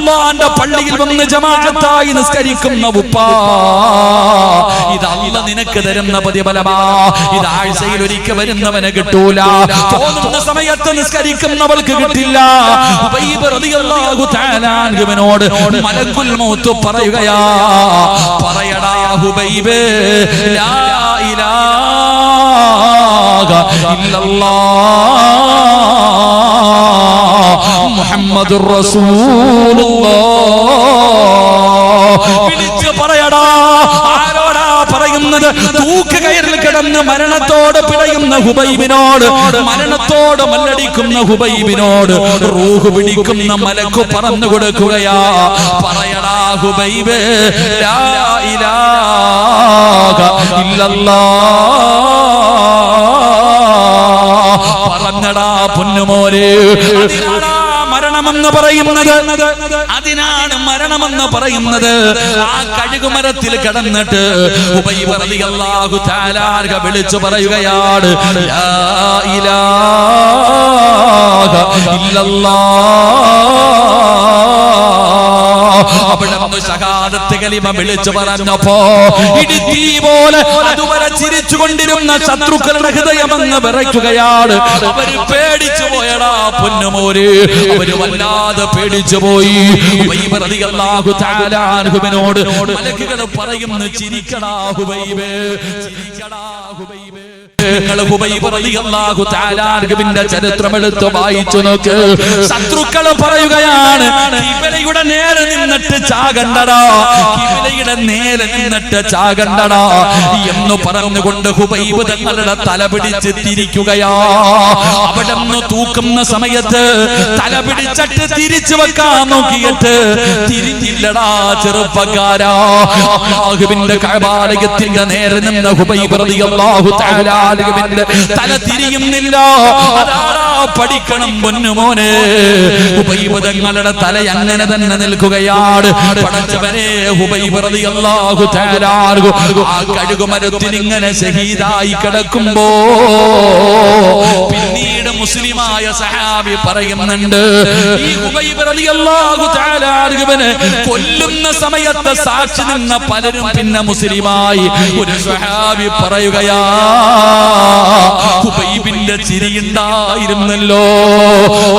അള്ളാന്റെ പള്ളിയിൽ വന്ന് ജമാഅത്തായി നിസ്കരിക്കുന്ന ഉപ്പ, ഇത് അല്ലാഹ് നിനക്ക് തരുന്ന പ്രതിഫലമാ. ഇത് ആഴ്ചയിൽ ഒരിക്കൽ വരുന്നവന് കിട്ടൂല, തോന്നുന്ന സമയത്ത് നിസ്കരിക്കുന്നവൾക്ക് കിട്ടില്ല. ഉബൈബ് റളിയല്ലാഹു തആല അൻഹുവിനോട് മലക്കുൽ മൗത്ത് പറയുകയാ, പറയടാ ഹുബൈബ്, ലാ ഇലാഹ ഇല്ലല്ലാഹ് മുഹമ്മദുർ റസൂലുള്ളാഹ്. വിളിച്ച് പറയടാ. ആരോടാ പറയുന്നത്? തൂക്കുകയറിൽ കിടന്ന് മരണത്തോട് പിടയുന്ന ഹുബൈബിനോട്, മരണത്തോട് മല്ലടിക്കുന്ന ഹുബൈബിനോട് റൂഹ് പിടിക്കുന്ന മലക്ക് പറഞ്ഞു കൊടുക്കുകയാ, പറയടാ ഹുബൈബ്, ലാ ഇലാഹ ഇല്ലല്ലാഹ്. പറഞ്ഞടാ പൊന്നുമോനെ. മരണമെന്ന് പറയുന്നത്, അതിനാണ് മരണമെന്ന് പറയുന്നത്. ആ കഴുകുമരത്തിൽ കിടന്നിട്ട് ഉബൈബ് റളിയല്ലാഹു തആല വിളിച്ചു പറയുകയാണ്, ലാ ഇലാഹ ഇല്ലല്ലാഹ്. അവിടെ നിന്ന് ഷഹാദത്ത് കലിമ വിളിച്ചു പറഞ്ഞപ്പോ ഇടിത്തീ പോലെ അതുവരെ ചിരിച്ചുകൊണ്ടിരുന്ന ശത്രുക്കളുടെ ഹൃദയമങ്ങ് വിറയ്ക്കുകയാണ്. അവര് പേടിച്ചു പോയടാ പൊന്നുമോര്, അവര് വല്ലാതെ പേടിച്ചു പോയി. ഉബൈബ് റളിയല്ലാഹു തആല അൻഹുവിനോട് മലക്കുകൾ പറയുന്നു, ചിരിക്കടാ ഹുബൈബ്, ചിരിക്കടാ ഹുബൈബ്. നിങ്ങൾ ഹുബൈബ് റളിയല്ലാഹു തആല അൻഹുവിന്റെ ചരിത്രം എടുത്ത് വായിച്ചു നോക്ക്. ശത്രുക്കൾ പറയുകയാണ്, കിബിലയുടെ നേരെ നിന്നിട്ട് ചാകണ്ടടാ, കിബിലയുടെ നേരെ നിന്നിട്ട് ചാകണ്ടടാ എന്ന് പറഞ്ഞുകൊണ്ട് ഹുബൈബ് തങ്ങളുടെ തല പിടിച്ച് തിരിക്കുകയാ. അവിടെ നിന്ന് തൂക്കുന്ന സമയത്ത് തല പിടിച്ചിട്ട് തിരിച്ചു വെക്കാൻ നോക്കിയിട്ട് തിരിഞ്ഞില്ലടാ ചെറുപ്പക്കാരാ. അല്ലാഹുവിന്റെ കഅബാലയത്തിന്റെ നേരെ നിന്ന് ഹുബൈബ് റളിയല്ലാഹു തആല തല തിരിയുന്നില്ല. അതാടാ പഠിക്കണം പൊന്നുമോനെ. ഹുബൈബ് തങ്ങളുടെ തല അങ്ങനെ തന്നെ നിൽക്കുകയാണ്. പടച്ചവനെ, ഹുബൈബ് റളിയല്ലാഹു തആല ആ കഴുകുമരത്തിൽ ഇങ്ങനെ ഷഹീദായി കിടക്കുമ്പോ പിന്നീട് മുസ്ലിമായ സഹാബി പറയുന്നുണ്ട്, ഈ ഹുബൈബ് റളിയല്ലാഹു തആല കൊല്ലുന്ന സമയത്ത് സാക്ഷി നിന്ന പലരും പിന്നെ മുസ്ലിമായി. ഒരു സഹാബി പറയുകയാ, ഹുബൈബിന്റെ ചിരിയുണ്ടായിരുന്നല്ലോ,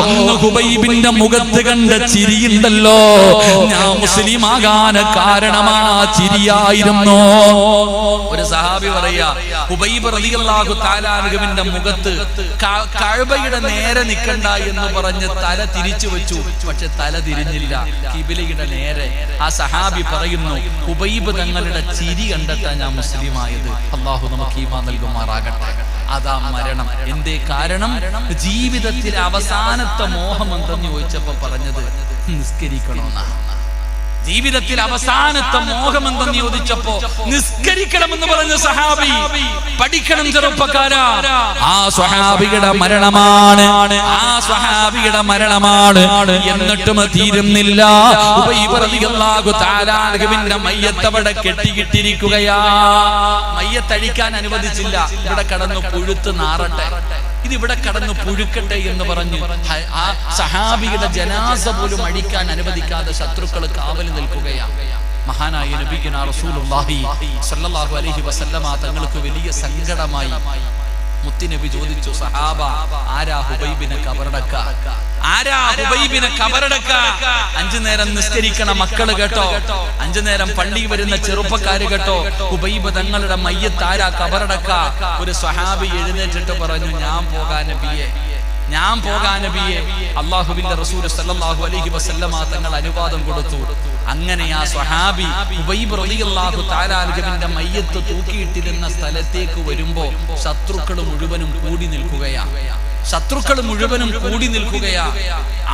അന്ന് ഹുബൈബിന്റെ മുഖത്ത് കണ്ട ചിരിയുണ്ടല്ലോ, ഞാൻ മുസ്ലിമാകാൻ കാരണമാ ചിരിയായിരുന്നു. ഒരു സഹാബി പറയാ, ഹുബൈബ് റളിയല്ലാഹു തആല അൻഹുവിന്റെ മുഖത്ത് കഅബയുടെ നേരെ നിൽക്കണ്ട എന്ന് പറഞ്ഞ് തല തിരിച്ചു വെച്ചു, പക്ഷെ തല തിരിഞ്ഞില്ല, കിബിലയുടെ നേരെ. ആ സഹാബി പറയുന്നു, ഹുബൈബ് തങ്ങളുടെ ചിരി കണ്ടെത്താൻ ഞാൻ മുസ്ലിമായത്. അല്ലാഹു നമുക്ക് ഈമാൻ നൽകുമാറാകട്ടെ. അതാ മരണം. എന്തേ കാരണം? ജീവിതത്തിലെ അവസാനത്തെ മോഹം എന്തെന്ന് ചോദിച്ചപ്പോ പറഞ്ഞത് നിസ്കരിക്കണമെന്നാ. ജീവിതത്തിൽ അവസാനത്തെ മോഹം എന്തെന്ന് ചോദിച്ചപ്പോ നിസ്കരിക്കണമെന്ന് പറഞ്ഞ സഹാബി. പഠിക്കണം ചെറുപ്പക്കാരാ. ആ സ്വഹാബിയുടെ മരണമാണ്, ആ സ്വഹാബിയുടെ മരണമാണ്. എന്നിട്ടും തീരുന്നില്ല. ഉബൈബ് റളിയല്ലാഹു തആല അൻഹുവിന്റെ മയ്യത്ത് അവിടെ കെട്ടിയിട്ടിരിക്കുകയാ. മയ്യത്തഴിക്കാൻ അനുവദിച്ചില്ല. ഇവിടെ കടന്നു പുഴുത്ത് നാറട്ടെ, ഇതിവിടെ കടന്നു പുഴുക്കട്ടെ എന്ന് പറഞ്ഞു ആ സഹാബിയുടെ ജനാസ പോലും അഴിക്കാൻ അനുവദിക്കാതെ ശത്രുക്കൾ കാവൽ നിൽക്കുകയാണ്. മഹാനായ നബിയുനാ റസൂലുള്ളാഹി സ്വല്ലല്ലാഹു അലൈഹി വസല്ലമ തങ്ങൾക്ക് വലിയ സങ്കടമായി. മുത്തുനബി ചോദിച്ചു, സഹാബ, ആരാ ഹുബൈബിനെ കബറടക്കുക? ആരാ ഹുബൈബിനെ കബറടക്കുക? 5 നേരം നിസ്കരിക്കണ മക്കള് കേട്ടോ, 5 നേരം പള്ളി വരുന്ന ചെറുപ്പക്കാര് കേട്ടോ, ഹുബൈബ് തങ്ങളുടെ മയ്യത്ത് ആരാ കബറടക്കുക? ഒരു സ്വഹാബി എഴുന്നേറ്റിട്ട് പറഞ്ഞു, ഞാൻ പോകാൻ നബിയെ, ഞാൻ പോകാൻ നബിയെ. അല്ലാഹുവിന്റെ റസൂൽ സല്ലല്ലാഹു അലൈഹി വസല്ലമ തങ്ങൾ അനുവാദം കൊടുത്തു. അങ്ങനെ ആ സ്വഹാബി ഉബൈബ് റളിയല്ലാഹു തആല അൻഹുവിന്റെ മയ്യത്ത് തൂക്കിയിട്ടിരുന്ന സ്ഥലത്തേക്ക് വരുമ്പോ ശത്രുക്കൾ മുഴുവനും കൂടി നിൽക്കുകയാ. ശത്രുക്കൾ മുഴുവനും കൂടി നിൽക്കുകയാ.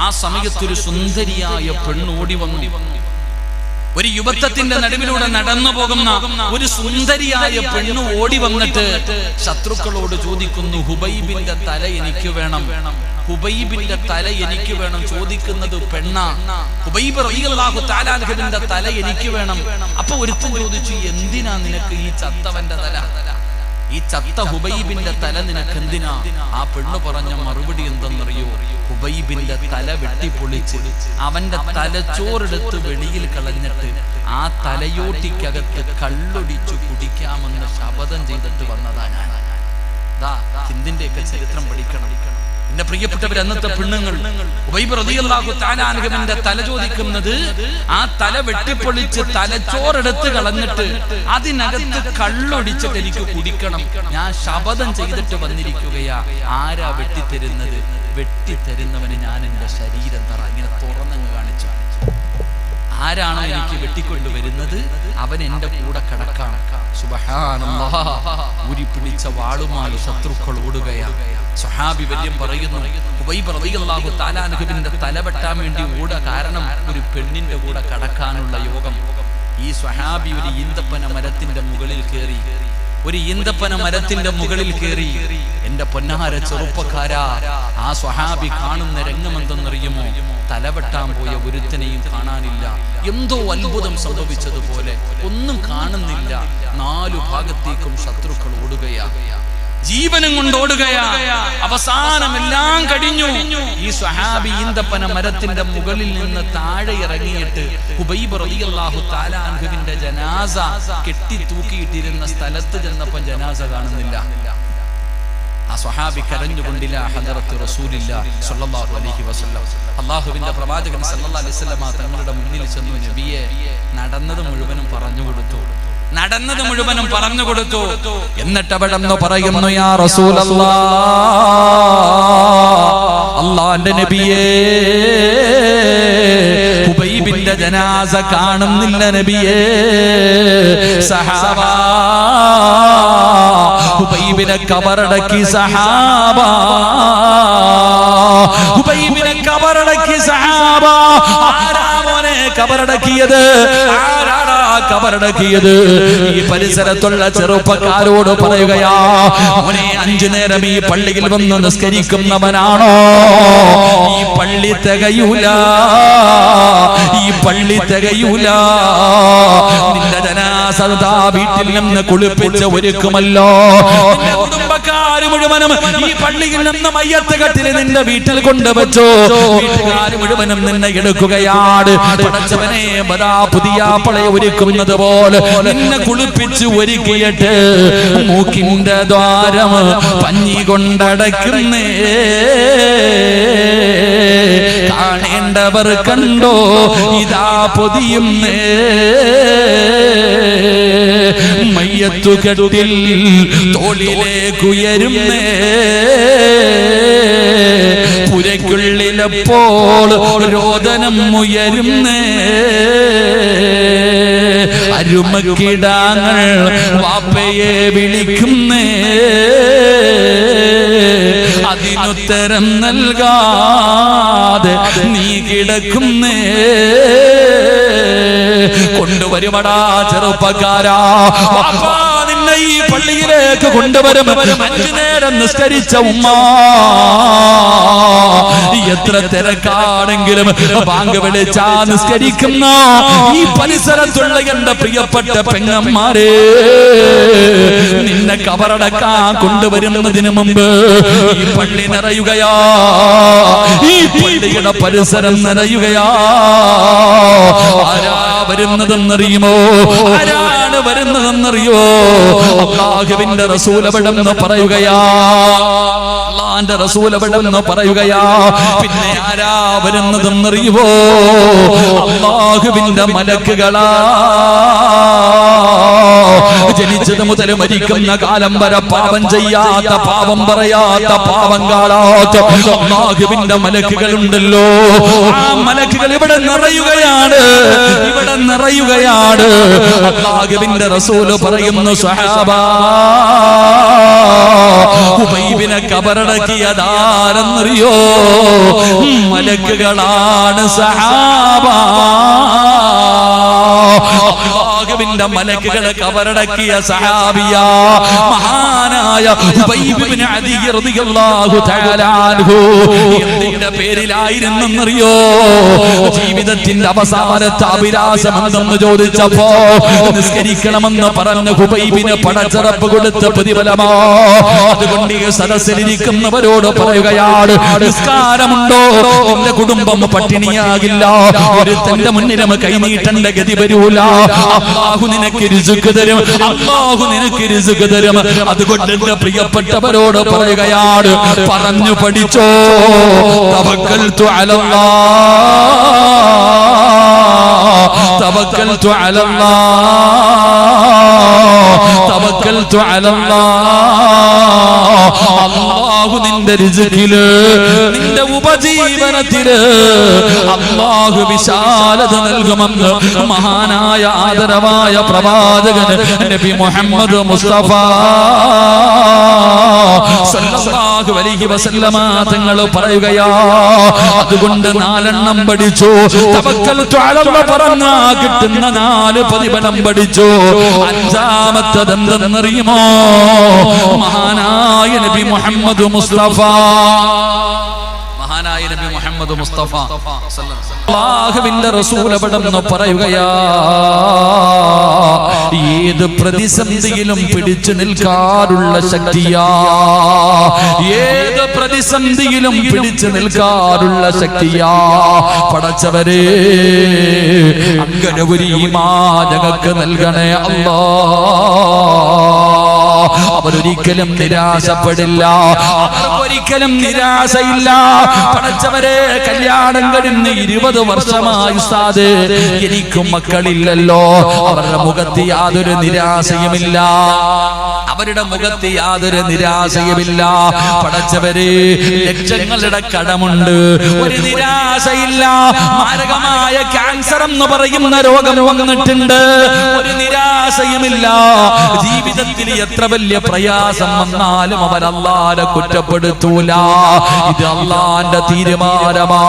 ആ സമയത്തൊരു സുന്ദരിയായ പെണ്ണോടി വന്നു. ഒരു യുവത്വത്തിന്റെ നടുവിലൂടെ നടന്നു പോകുന്ന ഒരു സുന്ദരിയായ പെണ്ണ് ഓടി വന്നിട്ട് ശത്രുക്കളോട് ചോദിക്കുന്നു, ഹുബൈബിന്റെ തല എനിക്ക് വേണം, ഹുബൈബിന്റെ തല എനിക്ക് വേണം. ചോദിക്കുന്നത് പെണ്ണാ. ഹുബൈബ് റളിയല്ലാഹു തആല അൻഹുവിന്റെ തല എനിക്ക് വേണം. അപ്പൊ ഒരുത്തൻ ചോദിച്ചു, എന്തിനാ നിനക്ക് ഈ ചത്തവന്റെ തല? ഈ ചത്ത ഹുബൈബിന്റെ തല നിനക്ക് എന്തിനാ? ആ പെണ്ണ് പറഞ്ഞ മറുപടി എന്തെന്നറിയോ? ഹുബൈബിന്റെ തല വെട്ടിപ്പൊളിച്ച് അവന്റെ തലച്ചോറെടുത്ത് വെളിയിൽ കളഞ്ഞിട്ട് ആ തലയോട്ടിക്കകത്ത് കള്ളൊടിച്ചു കുടിക്കാമെന്ന് ശപഥം ചെയ്തിട്ട് വന്നതാ ഞാൻ. ഹിന്ദിന്റെയൊക്കെ ചരിത്രം പഠിക്കണം എന്റെ പ്രിയപ്പെട്ടവർ. അന്നത്തെ പെണ്ണുങ്ങൾ ഹുബൈബ് റളിയല്ലാഹു തആല അൻഹുവിന്റെ തല ചോദിക്കുന്നത് ആ തല വെട്ടിപ്പൊളിച്ച് തലച്ചോറെടുത്ത് കളഞ്ഞിട്ട് അതിനകത്ത് കള്ളൊടിച്ചിട്ട് എനിക്ക് കുടിക്കണം, ഞാൻ ശപഥം ചെയ്തിട്ട് വന്നിരിക്കുകയാ. ആരാ വെട്ടിത്തരുന്നത്? വെട്ടിത്തരുന്നവന് ഞാൻ എന്റെ ശരീരം തറ ഇങ്ങനെ തുറന്നങ്ങ് കാണിച്ചു. ആരാണോ എനിക്ക് വെട്ടിക്കൊണ്ടുവരുന്നത് അവൻ എന്റെ കൂടെ കിടക്കാം. സുബ്ഹാനല്ലാഹ്. ഊരിപ്പിടിച്ച വാളുമായി ശത്രുക്കൾ ഓടുകയാണ്. സ്വഹാബി വല്യം പറയുന്നു, ഹുബൈബ് റളിയല്ലാഹു തആല അൻഹുവിന്റെ തല വെട്ടാൻ വേണ്ടി ഓട കാരണം ഒരു പെണ്ണിന്റെ കൂടെ കടക്കാനുള്ള യോഗം. ഈ സ്വഹാബി ഒരു ഈന്തപ്പന മരത്തിന്റെ മുകളിൽ കയറി, എന്റെ പൊന്നാര ചെറുപ്പക്കാരാ, ആ സ്വഹാബി കാണുന്ന രംഗമെന്തെന്നറിയുമോ? തലവെട്ടാൻ പോയ ഒരുത്തനെയും കാണാനില്ല. എന്തോ അത്ഭുതം സംഭവിച്ചതുപോലെ ഒന്നും കാണുന്നില്ല. 4 ഭാഗത്തേക്കും ശത്രുക്കൾ ഓടുകയാ, ജീവനും കൊണ്ട് ഓടുകയാ. അവസാനം എല്ലാം കഴിഞ്ഞു. ഈ സ്വഹാബി ഈന്തപ്പന മരത്തിന്റെ മുകളിൽ നിന്ന് താഴെ ഇറങ്ങിയിട്ട് ഹുബൈബ് റളിയല്ലാഹു തആല അൻഹുവിന്റെ ജനാസ കെട്ടി തൂക്കിയിട്ടിരുന്ന സ്ഥലത്ത് ചെന്നപ്പോൾ ജനാസ കാണുന്നില്ല. ആ സ്വഹാബി കരഞ്ഞുകൊണ്ടില്ല ഹദറത്ത് റസൂലില്ലാഹി സ്വല്ലല്ലാഹു അലൈഹി വസല്ലം. അല്ലാഹുവിന്റെ പ്രവാചകൻ സല്ലല്ലാഹു അലൈഹി വസല്ലം തങ്ങളുടെ മുന്നിൽ ചെന്നു, നബിയെ നടന്നത് മുഴുവനും പറഞ്ഞു കൊടുത്തു. എന്നിട്ട് അവിടെ നിന്ന് പറയുന്നു, യാ റസൂലല്ലാഹ്, അല്ലാഹുവിന്റെ നബിയേ, ഹുബൈബിന്റെ ജനാസ കാണുന്നില്ല നബിയേ. സഹാബാ, ഹുബൈബിനെ കബറടക്കി സഹാബാ, ഹുബൈബിനെ കബറടക്കി സഹാബാ. ആരാ മോനെ കബറടക്കിയത്? ആരാടാ കബറടക്കിയത്? ഈ പരിസരത്തുള്ള ചെറുപ്പക്കാരോട് പറയുകയാ, മോനെ 5 നേരം ഈ പള്ളിയിൽ വന്ന് നിസ്കരിക്കുന്നവനാണോ? ഈ പള്ളി തികയൂല. നിന്റെ ജനാസ വീട്ടിൽ നിന്ന് കുളിപ്പിച്ച് ഒരുക്കുമല്ലോ. കുടുംബക്കാര് മുഴുവനും ഈ പള്ളിയിൽ നിന്ന് മയ്യത്ത് കട്ടിൽ നിന്റെ വീട്ടിൽ കൊണ്ടുവച്ചു. വീട്ടുകാർ മുഴുവനും നിന്നെ എടുക്കുകയാണ്. പടച്ചവനെ, പുതിയ പളയെ ഒരുക്കുന്നത് പോലെ നിന്നെ കുളിപ്പിച്ച് ഒരുക്കിയിട്ട് മൂക്കിന്റെ ദ്വാരം പഞ്ഞി കൊണ്ടടക്കുന്നേ. കാണേണ്ടവർ കണ്ടോ, ഇതാ പൊതിയുന്നേ. മയ്യത്തുകെട്ടിൽ തോളിലേക്കുയരുന്നേ. പുരയ്ക്കുള്ളിലെപ്പോൾ രോദനം ഉയരുന്നേ. അരുമക്കിടാങ്ങൾ വാപ്പയെ വിളിക്കുന്നേ. അതിനുത്തരം നൽകാതെ നീ കിടക്കുന്നേ. കൊണ്ടുവരുമടാ ചെറുപ്പക്കാരാ, വാപ്പാ നിന്നെ ഈ പള്ളിയിലേക്ക് കൊണ്ടുവരും. 5 നേരം നിസ്കരിച്ച ഉമ്മ, എത്ര തിരക്കാണെങ്കിലും ബാങ്ക് വിളിച്ചാ നിസ്കരിക്കുന്ന ഈ പരിസരത്തുള്ള എന്റെ പ്രിയപ്പെട്ട പെങ്ങന്മാരെ, നിന്നെ കബറടക്കാൻ കൊണ്ടുവരുന്നതിന് മുമ്പ് ഈ പള്ളി നിറയുകയാ, ഈ പള്ളിയുടെ പരിസരം നിറയുകയാ. ആരാ വരുന്നതെന്നറിയുമോ? ആരാണ് വരുന്നതെന്നറിയോ? അല്ലാഹുവിന്റെ റസൂൽ അവിടെന്ന് പറയുകയാ, അല്ലാഹുവിന്റെ റസൂൽ അവിടെന്ന് പറയുകയാ. പിന്നെ ആരാ വരുന്നതെന്നറിയുമോ? അല്ലാഹുവിന്റെ മലക്കുകളാ. ജനിച്ചത് മുതൽ മരിക്കുന്ന കാലം വരെ പാപം ചെയ്യാത്ത, പാപം പറയാത്ത, പാപം കാണാത്ത അല്ലാഹുവിന്റെ മലക്കുകളുണ്ടല്ലോ. ആ മലക്കുകൾ ഇവിടെ നിറയുകയാണ്. അല്ലാഹുവിന്റെ റസൂല് പറയുന്നു, സ്വഹാബാ, ഹുബൈബിനെ കബറടക്കിയതാരെന്നറിയോ? മലക്കുകളാണ് സഹാബാ. അല്ലാഹുവിന്റെ മലക്കുകളെ കബറടക്കിയ സഹാബിയ മഹാനായ ഉബൈബ് ഇബ്നു അദി റളിയല്ലാഹു തആല അൻഹു. എന്തിന്റെ പേരിലായിരുന്നെന്നറിയോ? ജീവിതത്തിന്റെ അവസാനത്തെ അഭിലാഷം എന്തെന്ന് ചോദിച്ചപ്പോ നിസ്കരിക്കണമെന്ന് പറഞ്ഞ ഉബൈബിന് പടച്ചറപ്പ് കൊടുത്ത പ്രതിഫലമോ. അതുകൊണ്ട് ഈ സദസ്സിലിരിക്കുന്നവരോട് പറയുകയാണ്, നിസ്കാരമുണ്ടോ എന്റെ കുടുംബം പട്ടിണിയാകില്ല, ഒരു തന്റെ മുന്നിലും കൈനീട്ടേണ്ട ഗതി വരൂല. അല്ലാഹു നിനക്ക് റിസ്ക് തരും, അല്ലാഹു നിനക്ക് റിസ്ക് തരും. അതുകൊണ്ട് എന്റെ പ്രിയപ്പെട്ടവരോട് പറയുകയാണ്, പറഞ്ഞു പഠിച്ചോ. തവക്കൽതു അലല്ലാഹ്, തവക്കൽതു അലല്ലാഹ്, തവക്കൽതു അലല്ലാഹ്. അല്ലാഹു നിന്റെ റിസ്കില്, നിന്റെ ഉപജീവനത്തില് അല്ലാഹു വിശാലത നൽകുമെന്ന് മഹാനായ ആദരവായ പ്രവാചകൻ നബി മുഹമ്മദ് മുസ്തഫ സല്ലല്ലാഹു അലൈഹി വസല്ലമ തങ്ങൾ പറയുകയാ. അതുകൊണ്ട് 4 പഠിച്ചു. തവക്കൽതു അലല്ലാഹ് പറഞ്ഞാ കിട്ടുന്ന 4 പ്രതിഫലം പഠിച്ചു. 5ാമത്തേത് എന്തെന്നറിയുമോ? മഹാനായ നബി മുഹമ്മദ് മുസ്തഫ, മഹാനായ നബി മുഹമ്മദ് മുസ്തഫ അല്ലാഹുവിന്റെ റസൂൽ അവിടെന്ന് പറയുകയാ, ഏത് പ്രതിസന്ധിയിലും പിടിച്ചു നിൽക്കാനുള്ള ശക്തിയാ, ഏത് പ്രതിസന്ധിയിലും പിടിച്ചു നിൽക്കാനുള്ള ശക്തിയാ പടച്ചവരെ. അങ്ങനെ ഒരു ഈമാൻ ഞങ്ങൾക്ക് നൽകണേ അല്ലാഹ്. അവരൊരിക്കലും നിരാശപ്പെടില്ല, അവർക്കൊരിക്കലും നിരാശയില്ല പടച്ചവരെ. കല്യാണം കഴിഞ്ഞ് 20 വർഷമായി ഉസ്താദ്, എനിക്കും മക്കളില്ലല്ലോ. അവരുടെ മുഖത്ത് യാതൊരു നിരാശയുമില്ല, അവരുടെ മുഖത്ത് യാതൊരു നിരാശയുമില്ല പടച്ചവരെ. ലക്ഷങ്ങളുടെ കടമുണ്ട്, ഒരു നിരാശയില്ല. മാരകമായ ക്യാൻസർ എന്ന് പറയുന്ന രോഗം വന്നിട്ടുണ്ട്, ഒരു നിരാശയുമില്ല. ജീവിതത്തിൽ എത്ര വലിയ പ്രയാസം വന്നാലും അവർ അല്ലാഹുവിനെ കുറ്റപ്പെടുത്തൂല. ഇത് അല്ലാഹുവിന്റെ തീരുമാനമാ,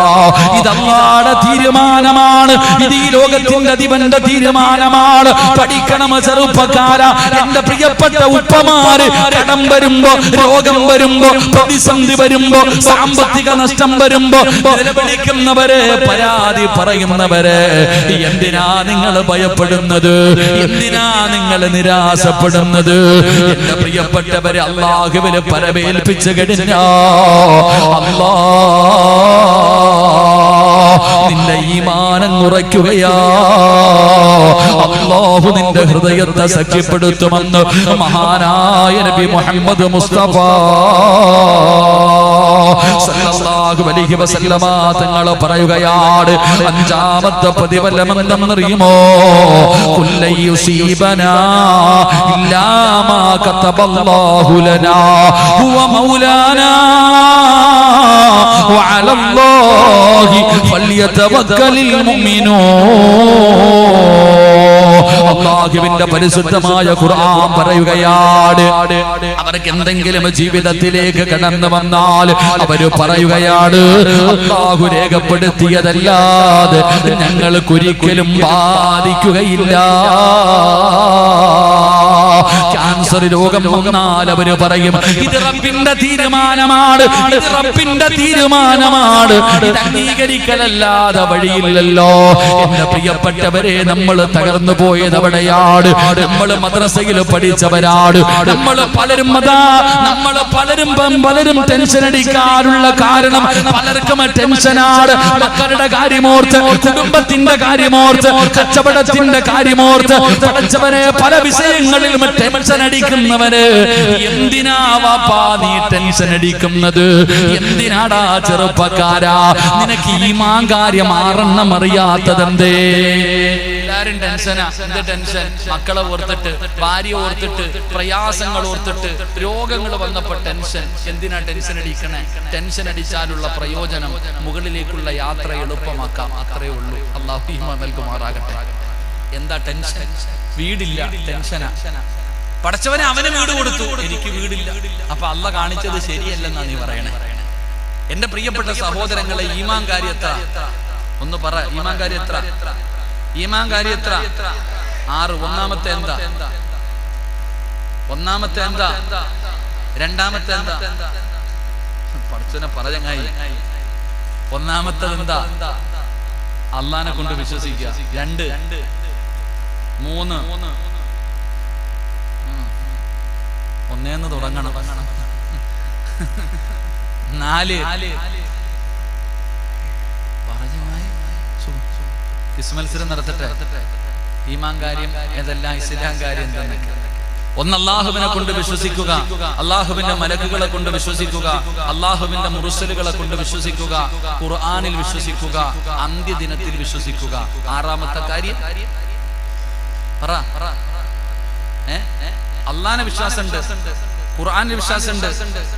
ഇത് അല്ലാഹുവിന്റെ തീരുമാനമാണ്, ഇത് ഈ ലോകത്തിന്റെ അധിപന്റെ തീരുമാനമാണ്. പഠിക്കണം ചെറുപ്പക്കാരാ, എന്റെ പ്രിയപ്പെട്ട ഉപ്പമാര്. കടം വരുമ്പോ, രോഗം വരുമ്പോ, പ്രതിസന്ധി വരുമ്പോ, സാമ്പത്തിക നഷ്ടം വരുമ്പോ നിലവിളിക്കുന്നവരെ, പരാതി പറയുന്നവരെ, എന്തിനാ നിങ്ങൾ ഭയപ്പെടുന്നത്? എന്തിനാ നിങ്ങൾ നിരാശപ്പെടുന്നത്? എന്റെ പ്രിയപ്പെട്ടവരെ, അല്ലാഹുവിനെ പരമേൽപ്പിച്ചു കഴിഞ്ഞാ അല്ലാഹ് നിന്റെ ഈമാനം ഉറയ്ക്കുകയാ. അല്ലാഹു നിന്റെ ഹൃദയത്തെ സഖ്യപ്പെടുത്തുമെന്ന് മഹാനായ നബി മുഹമ്മദ് മുസ്തഫ സല്ലല്ലാഹു അലൈഹി വസല്ലമ തങ്ങൾ പറയുകയാണ്, 5ാമത്തെ പ്രതിഫലം എന്തെന്നറിയുമോ? കുല്ലൻ യുസീബനാ ഇല്ലാ മാ കതബല്ലാഹു ലനാ ഹുവ മൗലാനാ വഅലല്ലാഹി ഫല്യതവക്കലിൽ മുഅ്മിനൂൻ. അല്ലാഹുവിന്റെ പരിശുദ്ധമായ ഖുർആൻ പറയുകയാണ്, അവർക്ക് എന്തെങ്കിലും ജീവിതത്തിലേക്ക് കടന്നു വന്നാൽ അവര് പറയുകയാണ്, അല്ലാഹു രേഖപ്പെടുത്തിയതല്ലാതെ ഞങ്ങൾക്കൊരിക്കലും ബാധിക്കുകയില്ല. ക്യാൻസർ രോഗം വന്നാൽ അവര് പറയും, ഇത് റബ്ബിന്റെ തീരുമാനമാണ്, ഇത് റബ്ബിന്റെ തീരുമാനമാണ്, ഇത് അംഗീകരിക്കലല്ലാതെ വഴിയില്ലല്ലോ. എന്റെ പ്രിയപ്പെട്ടവരെ, നമ്മൾ തകർന്നു പോയത് അവിടെയാണ്. നമ്മൾ മദ്രസയിൽ പഠിച്ചവരാണ്. നമ്മൾ പലരും ടെൻഷൻ അടിക്കാനുള്ള കാരണം പലർക്കും ടെൻഷനാണ്. മക്കളുടെ കാര്യമോർത്ത്, കുടുംബത്തിന്റെ കാര്യമോർത്ത്, കച്ചവടത്തിന്റെ കാര്യമോർത്ത് പഠിച്ചവരെ പല വിഷയങ്ങളിലും ടെൻഷൻ അടിക്കുന്നവര്. എന്തിനാ വാപ്പാ നീ ടെൻഷൻ അടിക്കുന്നത്? എന്തിനാടാ ചെറുപ്പക്കാരാ നിനക്ക് ഈമാൻ കാര്യം 6 അറിയാത്തതെന്തേ? എല്ലാരും ടെൻഷനാ. എന്ത് ടെൻഷൻ? മക്കളെ ഓർത്തിട്ട്, ഭാര്യ ഓർത്തിട്ട്, പ്രയാസങ്ങൾ ഓർത്തിട്ട്, രോഗങ്ങൾ വന്നപ്പോ ടെൻഷൻ. എന്തിനാ ടെൻഷൻ അടിക്കണേ? ടെൻഷൻ അടിച്ചാലുള്ള പ്രയോജനം മുകളിലേക്കുള്ള യാത്ര എളുപ്പമാക്കാം, അത്രേ ഉള്ളൂ. അല്ലാഹു ഈമാൻ നൽകുമാറാകട്ടെ. എന്താ ടെൻഷൻ? വീടില്ല, ടെൻഷനാ. പടച്ചവനെ അവന് വീട് കൊടുത്തു, എനിക്ക് വീടില്ല. അപ്പൊ അല്ല കാണിച്ചത് ശരിയല്ലെന്നാ നീ പറയണേ. എന്റെ പ്രിയപ്പെട്ട സഹോദരങ്ങളെ, ഈമാൻ കാര്യം എത്ര? ഒന്ന് പറ, ഈമാൻ കാര്യം എത്ര? ഈമാൻ കാര്യം എത്ര? 6. ഒന്നാമത്തെ എന്താ? രണ്ടാമത്തെ എന്താ? പഠിച്ചവനെ പറഞ്ഞായി. ഒന്നാമത്തത് എന്താ? അള്ളാനെ കൊണ്ട് വിശ്വസിക്കുക. 2, 3 ഒന്നേന്ന് തുടങ്ങണം. 4 ക്വിസ് മത്സരം നടത്തട്ടെ. ഈമാൻ കാര്യം ഏതെല്ലാം, ഇസ്ലാം കാര്യം എന്തെന്നൊക്കെ. 1 അല്ലാഹുവിനെ കൊണ്ട് വിശ്വസിക്കുക, അല്ലാഹുവിന്റെ മലക്കുകളെ കൊണ്ട് വിശ്വസിക്കുക, അല്ലാഹുവിന്റെ മുർസലുകളെ കൊണ്ട് വിശ്വസിക്കുക, ഖുർആനിൽ വിശ്വസിക്കുക, അന്ത്യദിനത്തിൽ വിശ്വസിക്കുക. 6ാമത്തെ കാര്യം പറ. അല്ലാഹുവിനെ വിശ്വാസമുണ്ട്, ഖുർആനിൽ വിശ്വാസമുണ്ട്,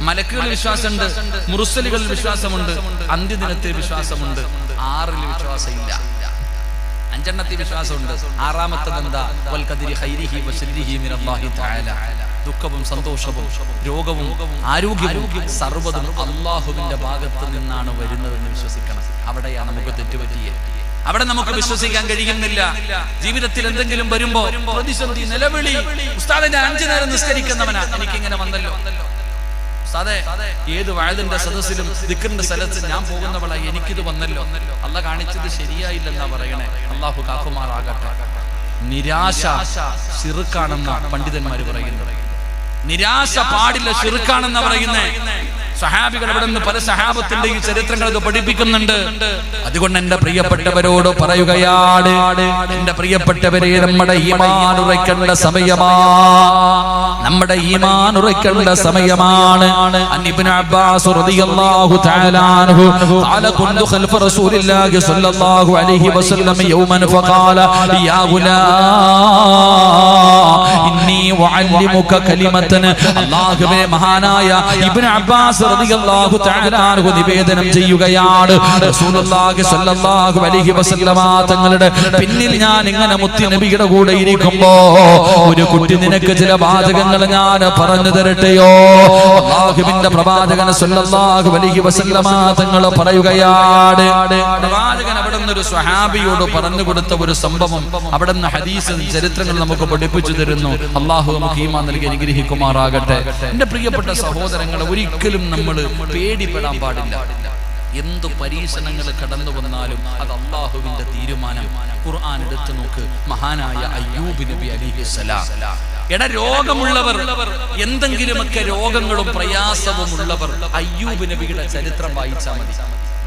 മലക്കുകളിൽ വിശ്വാസമുണ്ട്, മുർസലുകളിൽ വിശ്വാസമുണ്ട്, അന്ത്യദിനത്തിൽ വിശ്വാസമുണ്ട്. 6ൽ വിശ്വാസമില്ല. 5 വിശ്വാസമുണ്ട്. 6ാമത്തത് എന്താ? വൽ ഖദരി ഖൈരിഹി വശർരിഹി മിനല്ലാഹി തആല. ദുഃഖവും സന്തോഷവും രോഗവും ആരോഗ്യവും സർവ്വതും അല്ലാഹുവിന്റെ ഭാഗത്ത് നിന്നാണ് വരുന്നതെന്ന് വിശ്വസിക്കണം. അവിടെയാണ് നമുക്ക് തെറ്റുപറ്റിയത്. അവിടെ നമുക്ക് വിശ്വസിക്കാൻ കഴിയുന്നില്ല. ജീവിതത്തിൽ എന്തെങ്കിലും വരുമ്പോ പ്രതിസന്ധി, നിലവിളി, ഉസ്താദേ ഞാൻ 5 നേരം നിസ്കരിക്കുന്നവനാ, എനിക്കിങ്ങനെ വന്നല്ലോ. ഉസ്താദേ ഏത് വഅദിന്റെ സദസ്സിലും ദിക്റിന്റെ സ്ഥലത്ത് ഞാൻ പോകുന്നവളായി, എനിക്കിത് വന്നല്ലോ. അല്ലാഹ് കാണിച്ചത് ശരിയായില്ലെന്നാ പറയണേ. അല്ലാഹു കാക്കുമാറാകട്ടെ. നിരാശ ശിർക്കാണെന്ന പണ്ഡിതന്മാര് പറയുന്നത്. നിരാശ പാടില്ല, ശിർക്കാണെന്ന പറയുന്നേ. സഹാബികൾ അവിടെ നിന്ന് പല സഹാബത്തിന്റെ ഈ ചരിത്രങ്ങൾ ഇത് പഠിപ്പിക്കുന്നുണ്ട്. അതുകൊണ്ട് എന്റെ പ്രിയപ്പെട്ടവരോട് പറയുകയാണ്, എന്റെ പ്രിയപ്പെട്ടവരെ, നമ്മുടെ ഈമാൻ ഉറയ്ക്കേണ്ട സമയമാണ്. ഇബ്നു അബ്ബാസ് റളിയല്ലാഹു തആല അൻഹു ഖാല കുന്തു ഖൽഫ റസൂലില്ലാഹി സ്വല്ലല്ലാഹു അലൈഹി വസല്ലം യൗമൻ ഫഖാല യാ ഗുലാം ഇന്നി ഉഅല്ലിമുക കലിമതൻ. അല്ലാഹുവേ, മഹാനായ ഇബ്നു അബ്ബാസ് റളിയല്ലാഹു തആല അൻഹു നിവേദനം ചെയ്യുകയാണ്, റസൂലുള്ളാഹി സ്വല്ലല്ലാഹു അലൈഹി വസല്ലമ തങ്ങളുടെ പിന്നിൽ ഞാൻ ഇങ്ങനെ മുത്തി നബിയുടെ കൂടെ ഇരിക്കുമ്പോ ഒരു കുട്ടി നിനക്ക് ചില വാചകങ്ങൾ ഞാൻ പറഞ്ഞു തരട്ടെയോ? അല്ലാഹുവിന്റെ പ്രവാചകൻ സ്വല്ലല്ലാഹു അലൈഹി വസല്ലമ തങ്ങൾ പറയുകയാണ്. പ്രവാചകൻ അവിടെ നിന്ന് ഒരു സ്വഹാബിയോട് പറഞ്ഞു കൊടുത്ത ഒരു സംഭവം അവിടെ നിന്ന് ഹദീസ് ചരിത്രങ്ങൾ നമുക്ക് പഠിപ്പിച്ചു തരുന്നു. അല്ലാഹു നമുക്ക് ഈമാൻ നൽകി അനുഗ്രഹിക്കുമാറാകട്ടെ. എന്റെ പ്രിയപ്പെട്ട സഹോദരങ്ങളെ, ഒരിക്കലും നമ്മൾ പേടിപ്പെടാൻ പാടില്ല. എന്തു പരീക്ഷണങ്ങൾ കടന്നു വന്നാലും അത് അല്ലാഹുവിന്റെ തീരുമാനം. ഖുർആൻ എടുത്തു നോക്ക്. മഹാനായ അയ്യൂബ് നബി അലൈഹിസ്സലാം. രോഗമുള്ളവർ, എന്തെങ്കിലുമൊക്കെ രോഗങ്ങളും പ്രയാസവും ഉള്ളവർ അയ്യൂബ് നബിയുടെ ചരിത്രം വായിച്ചാൽ മതി.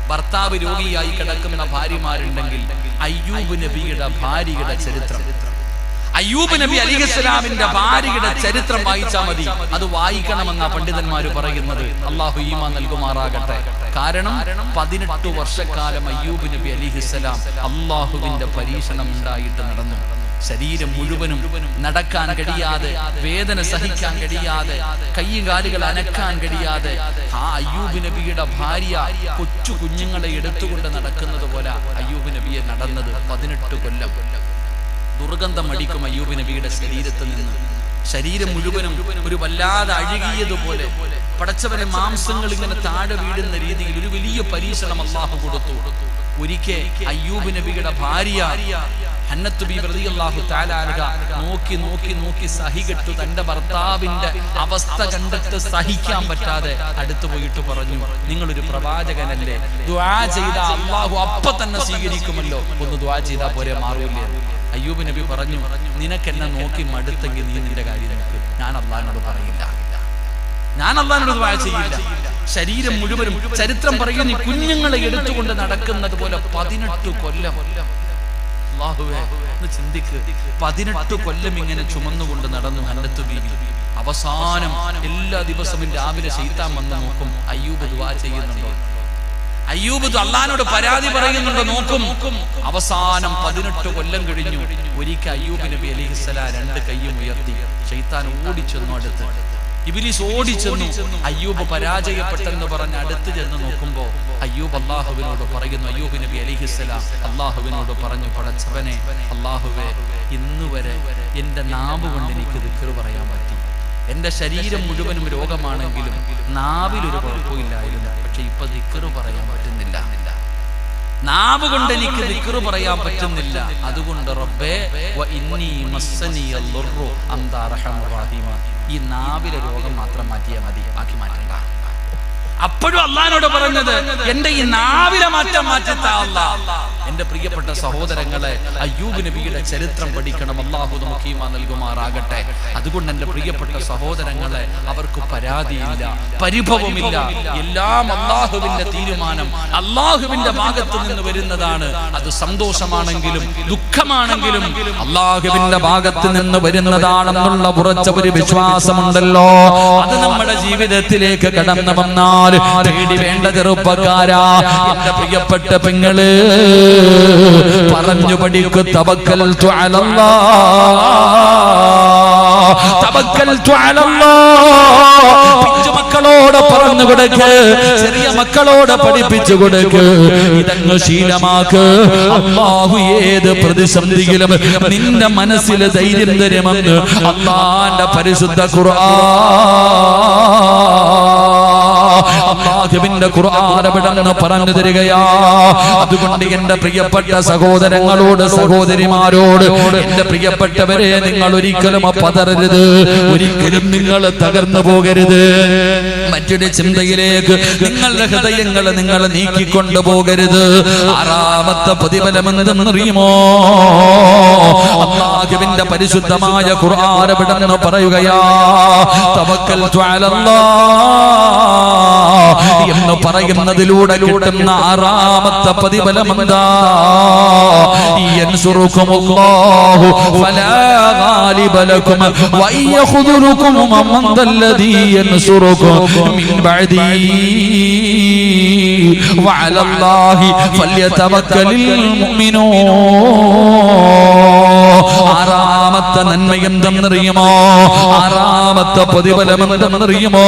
ഭർത്താവ് രോഗിയായി കിടക്കുന്ന ഭാര്യമാരുണ്ടെങ്കിൽ അയ്യൂബ് നബിയുടെ ഭാര്യയുടെ ചരിത്രം, അയ്യൂബ് നബി അലൈഹിസ്സലാമിന്റെ ഭാര്യയുടെ ചരിത്രം വായിച്ചാൽ മതി. അത് വായിക്കണമെന്നാ പണ്ഡിതന്മാര് പറയുന്നത്. അല്ലാഹു ഈമാൻ നൽകുമാറാകട്ടെ. കാരണം 18 വർഷക്കാലം അയ്യൂബ് നബി അലൈഹിസ്സലാം അല്ലാഹുവിന്റെ പരീക്ഷണം ഉണ്ടായിട്ട് നടന്നു. ശരീരം മുഴുവനും നടക്കാൻ കഴിയാതെ, വേദന സഹിക്കാൻ കഴിയാതെ, കൈകാലുകൾ അനക്കാൻ കഴിയാതെ ആ അയ്യൂബ് നബിയുടെ ഭാര്യ കൊച്ചു കുഞ്ഞുങ്ങളെ എടുത്തുകൊണ്ട് നടക്കുന്നത് പോലെ അയ്യൂബ് നബിയെ നടന്നത് 18 കൊല്ലം. ദുർഗന്ധം അടിക്കും അയ്യൂബ് നബിയുടെ ശരീരത്തിൽ നിന്ന്. ശരീരം മുഴുവനും ഒരു വല്ലാതെ അഴുകിയതുപോലെ, പടച്ചവരെ മാംസങ്ങൾ ഇങ്ങനെ താഴെ വീഴുന്ന രീതിയിൽ ഒരു വലിയ പരീക്ഷണം അല്ലാഹു കൊടുത്തു. ഒരിക്കൽ അയ്യൂബ് നബിയുടെ ഭാര്യ ഹന്നത്ത് ബി റളിയല്ലാഹു തആല അൻഹ നോക്കി നോക്കി നോക്കി സഹികെട്ടു. തന്റെ ഭർത്താവിന്റെ അവസ്ഥ കണ്ടിട്ട് സഹിക്കാൻ പറ്റാതെ അടുത്തു പോയിട്ട് പറഞ്ഞു, നിങ്ങളൊരു പ്രവാചകനല്ലേ, ദുആ ചെയ്ത അല്ലാഹു അപ്പൊ തന്നെ സ്വീകരിക്കുമല്ലോ, ഒന്ന് ദുആ ചെയ്താൽ പോരെ, മാറൂലേ? അയ്യൂബ് നബി പറഞ്ഞു, നിനക്കെന്നെ നോക്കി മടുത്തെങ്കിൽ നീ നിന്റെ കാര്യം നോക്ക്, ഞാൻ അല്ലാഹുവിനോട് പറയില്ല, ഞാൻ അല്ലാഹുവിനോട് ദുആ ചെയ്യില്ല. ശരീരം മുഴുവനും ചരിത്രം പറയുന്ന കുഞ്ഞുങ്ങളെ എടുത്തുകൊണ്ട് നടക്കുന്നത് പോലെ 18 കൊല്ലം. അല്ലാഹുവേ, ഒന്ന് ചിന്തിക്ക്, 18 കൊല്ലം ഇങ്ങനെ ചുമന്നുകൊണ്ട് നടന്നു ഹന്നത്ത് ബീവി. അവസാനം എല്ലാ ദിവസവും രാവിലെ ശൈത്താൻ വന്ന് നോക്കും, അയ്യൂബ് ദുആ ചെയ്യുന്നുണ്ടോ, അയ്യൂബ് അല്ലാഹുവിനോട് പരാതി പറയുന്നുണ്ടോ നോക്കും. അവസാനം 18 കൊല്ലം കഴിഞ്ഞു. ഒരിക്കൽ അയ്യൂബ് നബി അലൈഹിസ്സലാം 2 കൈയും ഉയർത്തി. ശൈത്താൻ ഓടിച്ചെന്നു അടുത്ത്, ഇബ്ലീസ് ഓടിച്ചെന്നു. അയ്യൂബ് പരാജയപ്പെട്ടെന്ന് പറഞ്ഞ് അടുത്ത് ചെന്ന് നോക്കുമ്പോ അയ്യൂബ് അല്ലാഹുവിനോട് പറയുന്നു, അയ്യൂബ് നബി അലൈഹിസ്സലാം അല്ലാഹുവിനോട് പറഞ്ഞു, പടച്ചവനെ അല്ലാഹുവേ, ഇന്നുവരെ എന്റെ നാവ് കൊണ്ട് എനിക്ക് ദിക്ർ പറയാൻ പറ്റി. എന്റെ ശരീരം മുഴുവനും രോഗമാണെങ്കിലും നാവിലൊരു കുഴപ്പമില്ലായിരുന്നു. പക്ഷെ ഇപ്പൊ ദിക്ർ പറയാൻ പറ്റുന്നില്ല. നാവ് കൊണ്ട് എനിക്ക് ദിക്റ് പറയാൻ പറ്റുന്നില്ല. അതുകൊണ്ട് റബ്ബേ വ ഇന്നി മസ്സനിയൽ ദുർറു അൻത അർഹമുർ റഹീമീൻ, ഈ നാവിലെ രോഗം മാത്രം മാറ്റിയാൽ മതി, ബാക്കി മാറ്റണ്ട. അപ്പോഴും അള്ളാഹിനോട് പറഞ്ഞത് എന്റെ ഈ നാവിലെ മാറ്റം മാറ്റത്താ അല്ലാഹ്. എന്റെ പ്രിയപ്പെട്ട സഹോദരങ്ങളെ, അയ്യൂബ് നബിയുടെ ചരിത്രം പഠിക്കണം. അല്ലാഹു നമുക്ക് ഈമാൻ നൽകുമാറാകട്ടെ. അതുകൊണ്ട് എന്റെ പ്രിയപ്പെട്ട സഹോദരങ്ങളെ, അവർക്ക് പരാതിയില്ല, പരിഭവമില്ല. എല്ലാം അല്ലാഹുവിന്റെ തീരുമാനം, അല്ലാഹുവിന്റെ ഭാഗത്ത് നിന്ന് വരുന്നതാണ്. അത് സന്തോഷമാണെങ്കിലും ദുഃഖമാണെങ്കിലും അല്ലാഹുവിന്റെ ഭാഗത്ത് നിന്ന് വരുന്നതാണെന്നുള്ള ഉറച്ച ഒരു വിശ്വാസമുണ്ടല്ലോ. അത് നമ്മുടെ ജീവിതത്തിലേക്ക് കടന്നു വന്നാൽ പേടി വേണ്ട ചെറുപ്പക്കാരാ, എന്റെ പ്രിയപ്പെട്ട പെങ്ങള് പറഞ്ഞു പഠിക്കു തവക്കൽതു അലല്ലാഹ്, തവക്കൽതു അലല്ലാഹ്. പിഞ്ചു മക്കളോട് പറഞ്ഞു കൊടുക്ക്, ചെറിയ മക്കളോട് പഠിപ്പിച്ചു കൊടുക്ക്, ഇതങ്ങ് ശീലമാക്ക്. അല്ലാഹു ഏത് പ്രതിസന്ധിയിലും നിന്റെ മനസ്സിൽ ധൈര്യം തരുമെന്ന് അല്ലാഹുവിന്റെ പരിശുദ്ധ അല്ലാഹുവിന്റെ ഖുർആൻ എവിടെന്ന് പറഞ്ഞു തരികയാ. അതുകൊണ്ട് എന്റെ പ്രിയപ്പെട്ട സഹോദരങ്ങളോട് സഹോദരിമാരോട്, എന്റെ പ്രിയപ്പെട്ടവരെ, നിങ്ങൾ ഒരിക്കലും പതറരുത്, ഒരിക്കലും നിങ്ങൾ തകർന്നു പോകരുത്. മറ്റൊരു ചിന്തയിലേക്ക് നിങ്ങളുടെ ഹൃദയങ്ങളെ നിങ്ങൾ നീക്കിക്കൊണ്ടു പോകരുത്. ആറാമത്തെ പ്രതിഫലം എന്തെന്നറിയുമോ? അല്ലാഹുവിന്റെ പരിശുദ്ധമായ ഖുർആൻ എവിടെന്ന് പറയുകയാ, തവക്കൽതു അലല്ലാഹ് എന്ന് പറയുന്നതിലൂടെ കിട്ടുന്ന ആറാമത്തെ പ്രതിഫലം എന്താ? യൻസുറുകുമുല്ലാഹു ഫലാ ഗാലിബ ലക്കും വയഖുദുറുകും മൻ ദല്ലദീ യൻസുറുകും മിൻ ബഅദി വഅലല്ലാഹി ഫല്യതവക്കലിൽ മുഅ്മിനൂൻ. ആറാമത്തെ നന്മ എന്തെന്നറിയുമോ? ആറാമത്തെ പ്രതിഫലം എന്തെന്നറിയുമോ?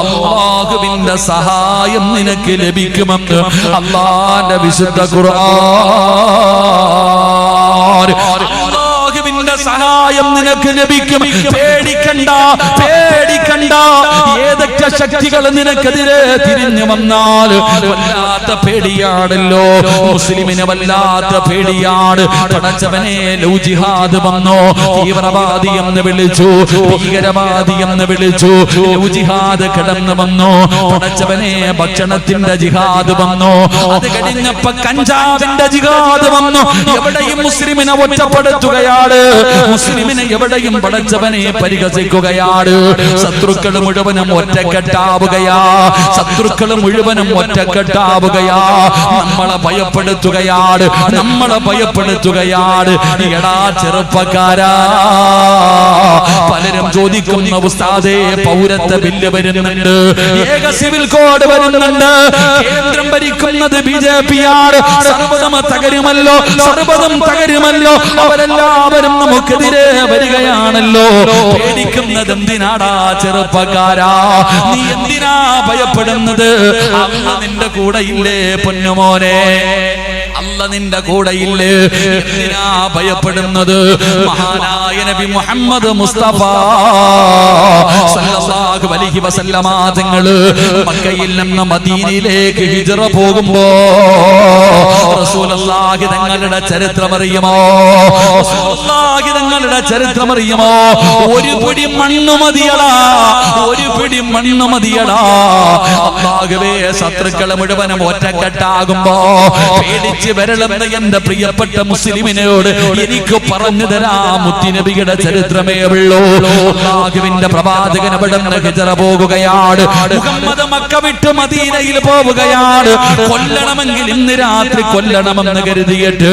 അല്ലാഹുവിന്റെ സഹായം നിനക്ക് ലഭിക്കുമെന്ന് അല്ലാഹുവിന്റെ വിശുദ്ധ ഖുർആൻ. അല്ലാഹുവിന്റെ സഹായം നിനക്ക് ലഭിക്കും. പേടിക്കണ്ട, പേടിക്കണ്ട. ഏതൊക്കെ ശക്തികൾ നിനക്കെതിരെ തിരിഞ്ഞു വന്നാൽ വല്ലാത്ത പേടിയാണല്ലോ മുസ്ലിമിന്, വല്ലാത്ത പേടിയാണ്. പടച്ചവനെ, ലൗ ജിഹാദ് വന്നോ, തീവ്രവാദി എന്ന് വിളിച്ചു, ഭീകരവാദി എന്ന് വിളിച്ചു. ലൗ ജിഹാദ് കടന്നു വന്നോ, പടച്ചവനെ, ഭക്ഷണത്തിന്റെ ജിഹാദ് വന്നോ, അത് കഴിഞ്ഞപ്പോ കഞ്ചാവിന്റെ ജിഹാദ് വന്നു. എവിടെയും മുസ്ലിമിനെ ഒറ്റപ്പെടുത്തുകയാണ്, മുസ്ലിമിനെ എവിടെയും പടച്ചവനെ പരിഹസിക്കുകയാണ്. ശത്രുക്കൾ മുഴുവനും ഒറ്റക്കെട്ടാവുകയാ, ശത്രുക്കൾ മുഴുവനും ഒറ്റക്കെട്ടാവുകയാ. നമ്മളെ ഭയപ്പെടുത്തുകയാണ്, നമ്മളെ ഭയപ്പെടുത്തുകയാണ്. എടാ ചെറുപ്പക്കാരാ, പലരും ചോദിക്കുന്ന ഉസ്താദേ, പൗരത്വ ബില്ല് വരുന്നുണ്ട്, ഏക സിവിൽ കോഡ് വരുന്നുണ്ട്, കേന്ദ്രം ഭരിക്കുന്നത് ബിജെപിയാണ്, സർവ്വതും തകരുമല്ലോ, സർവ്വതും തകരുമല്ലോ, അവരെല്ലാവരും നമുക്കെതിരെ വരികയാണല്ലോ. പേടിക്കുന്നത് എന്തിനാടാ ചെറുപ്പക്കാരാ? നീ എന്തിനാ ഭയപ്പെടുന്നത്? അല്ലാഹ് നിന്റെ കൂടെയില്ലേ പൊന്നുമോനെ? അല്ലാഹ് നിന്റെ കൂടെയില്ലേ? എന്തിനാ ഭയപ്പെടുന്നത്? മഹാനായ നബി മുഹമ്മദ് മുസ്തഫ സല്ലല്ലാഹു അലൈഹി വസല്ലമ തങ്ങൾ മക്കയിൽ നിന്ന് മദീനയിലേക്ക് ഹിജ്റ പോകുമ്പോ റസൂലുള്ളാഹി തങ്ങളുടെ ചരിത്രം അറിയുമോ? റസൂലുള്ളാഹി തങ്ങളുടെ ചരിത്രം അറിയുമോ? ഒരു പിടി മണ്ണ് മതിയടാ, ഒരു പിടി മണ്ണ് മതിയടാ. അല്ലാഹുവേ, ശത്രുക്കളെ മുഴുവനും ഒറ്റക്കെട്ടാകുമ്പോ പേടിച്ച് വരളുന്ന എന്റെ പ്രിയപ്പെട്ട മുസ്ലിമിനോട് എനിക്ക് പറഞ്ഞു തരാം, മുത്തുനബിയുടെ ചരിത്രമേ ഉള്ളൂ. അല്ലാഹുവിന്റെ പ്രവാചകൻ അവിടുന്ന് ഹിജ്റ പോകുകയാണ്. മുഹമ്മദ് മക്ക വിട്ട് മദീനയിൽ പോവുകയാണ്. കൊല്ലണമെങ്കിൽ ഇന്ന് രാത്രി കൊല്ലണമെന്ന് കരുതിയിട്ട്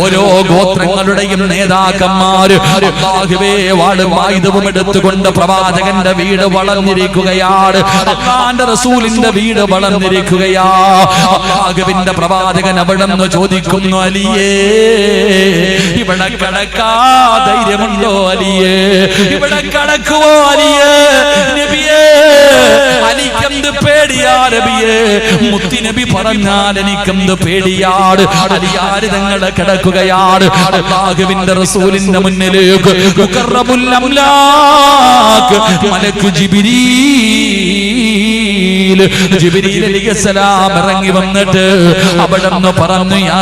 ഓരോ ഗോത്രങ്ങളുടെയും നേതാക്കന്മാര് അല്ലാഹുവേ വാളും ആയുധവും എടുത്തുകൊണ്ട് പ്രവാചകന്റെ വീട് വളർന്നിരിക്കുകയാണ്. അല്ലാഹുവിന്റെ റസൂലിന്റെ വീട് വളർന്നിരിക്കുകയാ. അല്ലാഹുവിന്റെ പ്രവാചകൻ അവിടുന്ന് ചോദിക്കുന്നു, അലിയേ, ഇവിടെ കടക്കാ ധൈര്യമുണ്ടോ അലിയേ? ഇവിടെ കടക്കുവോ അലിയേ? നബിയേ, അലിക്കെന്ത് പേടിയാ നബിയേ. മുത്തുനബി പറഞ്ഞാൽ എനിക്കെന്ത് പേടിയാണ്. അലിയാർ തങ്ങളെ കിടക്കുകയാണ്. അല്ലാഹുവിന്റെ റസൂലിന്റെ മുന്നിലേക്ക് മുഖറബുൽ അംലാക്ക് മലക്കു ജിബ്രീൽ അലൈഹിസ്സലാം ഇറങ്ങി വന്നിട്ട് അവിടുന്ന് പറഞ്ഞു, യാ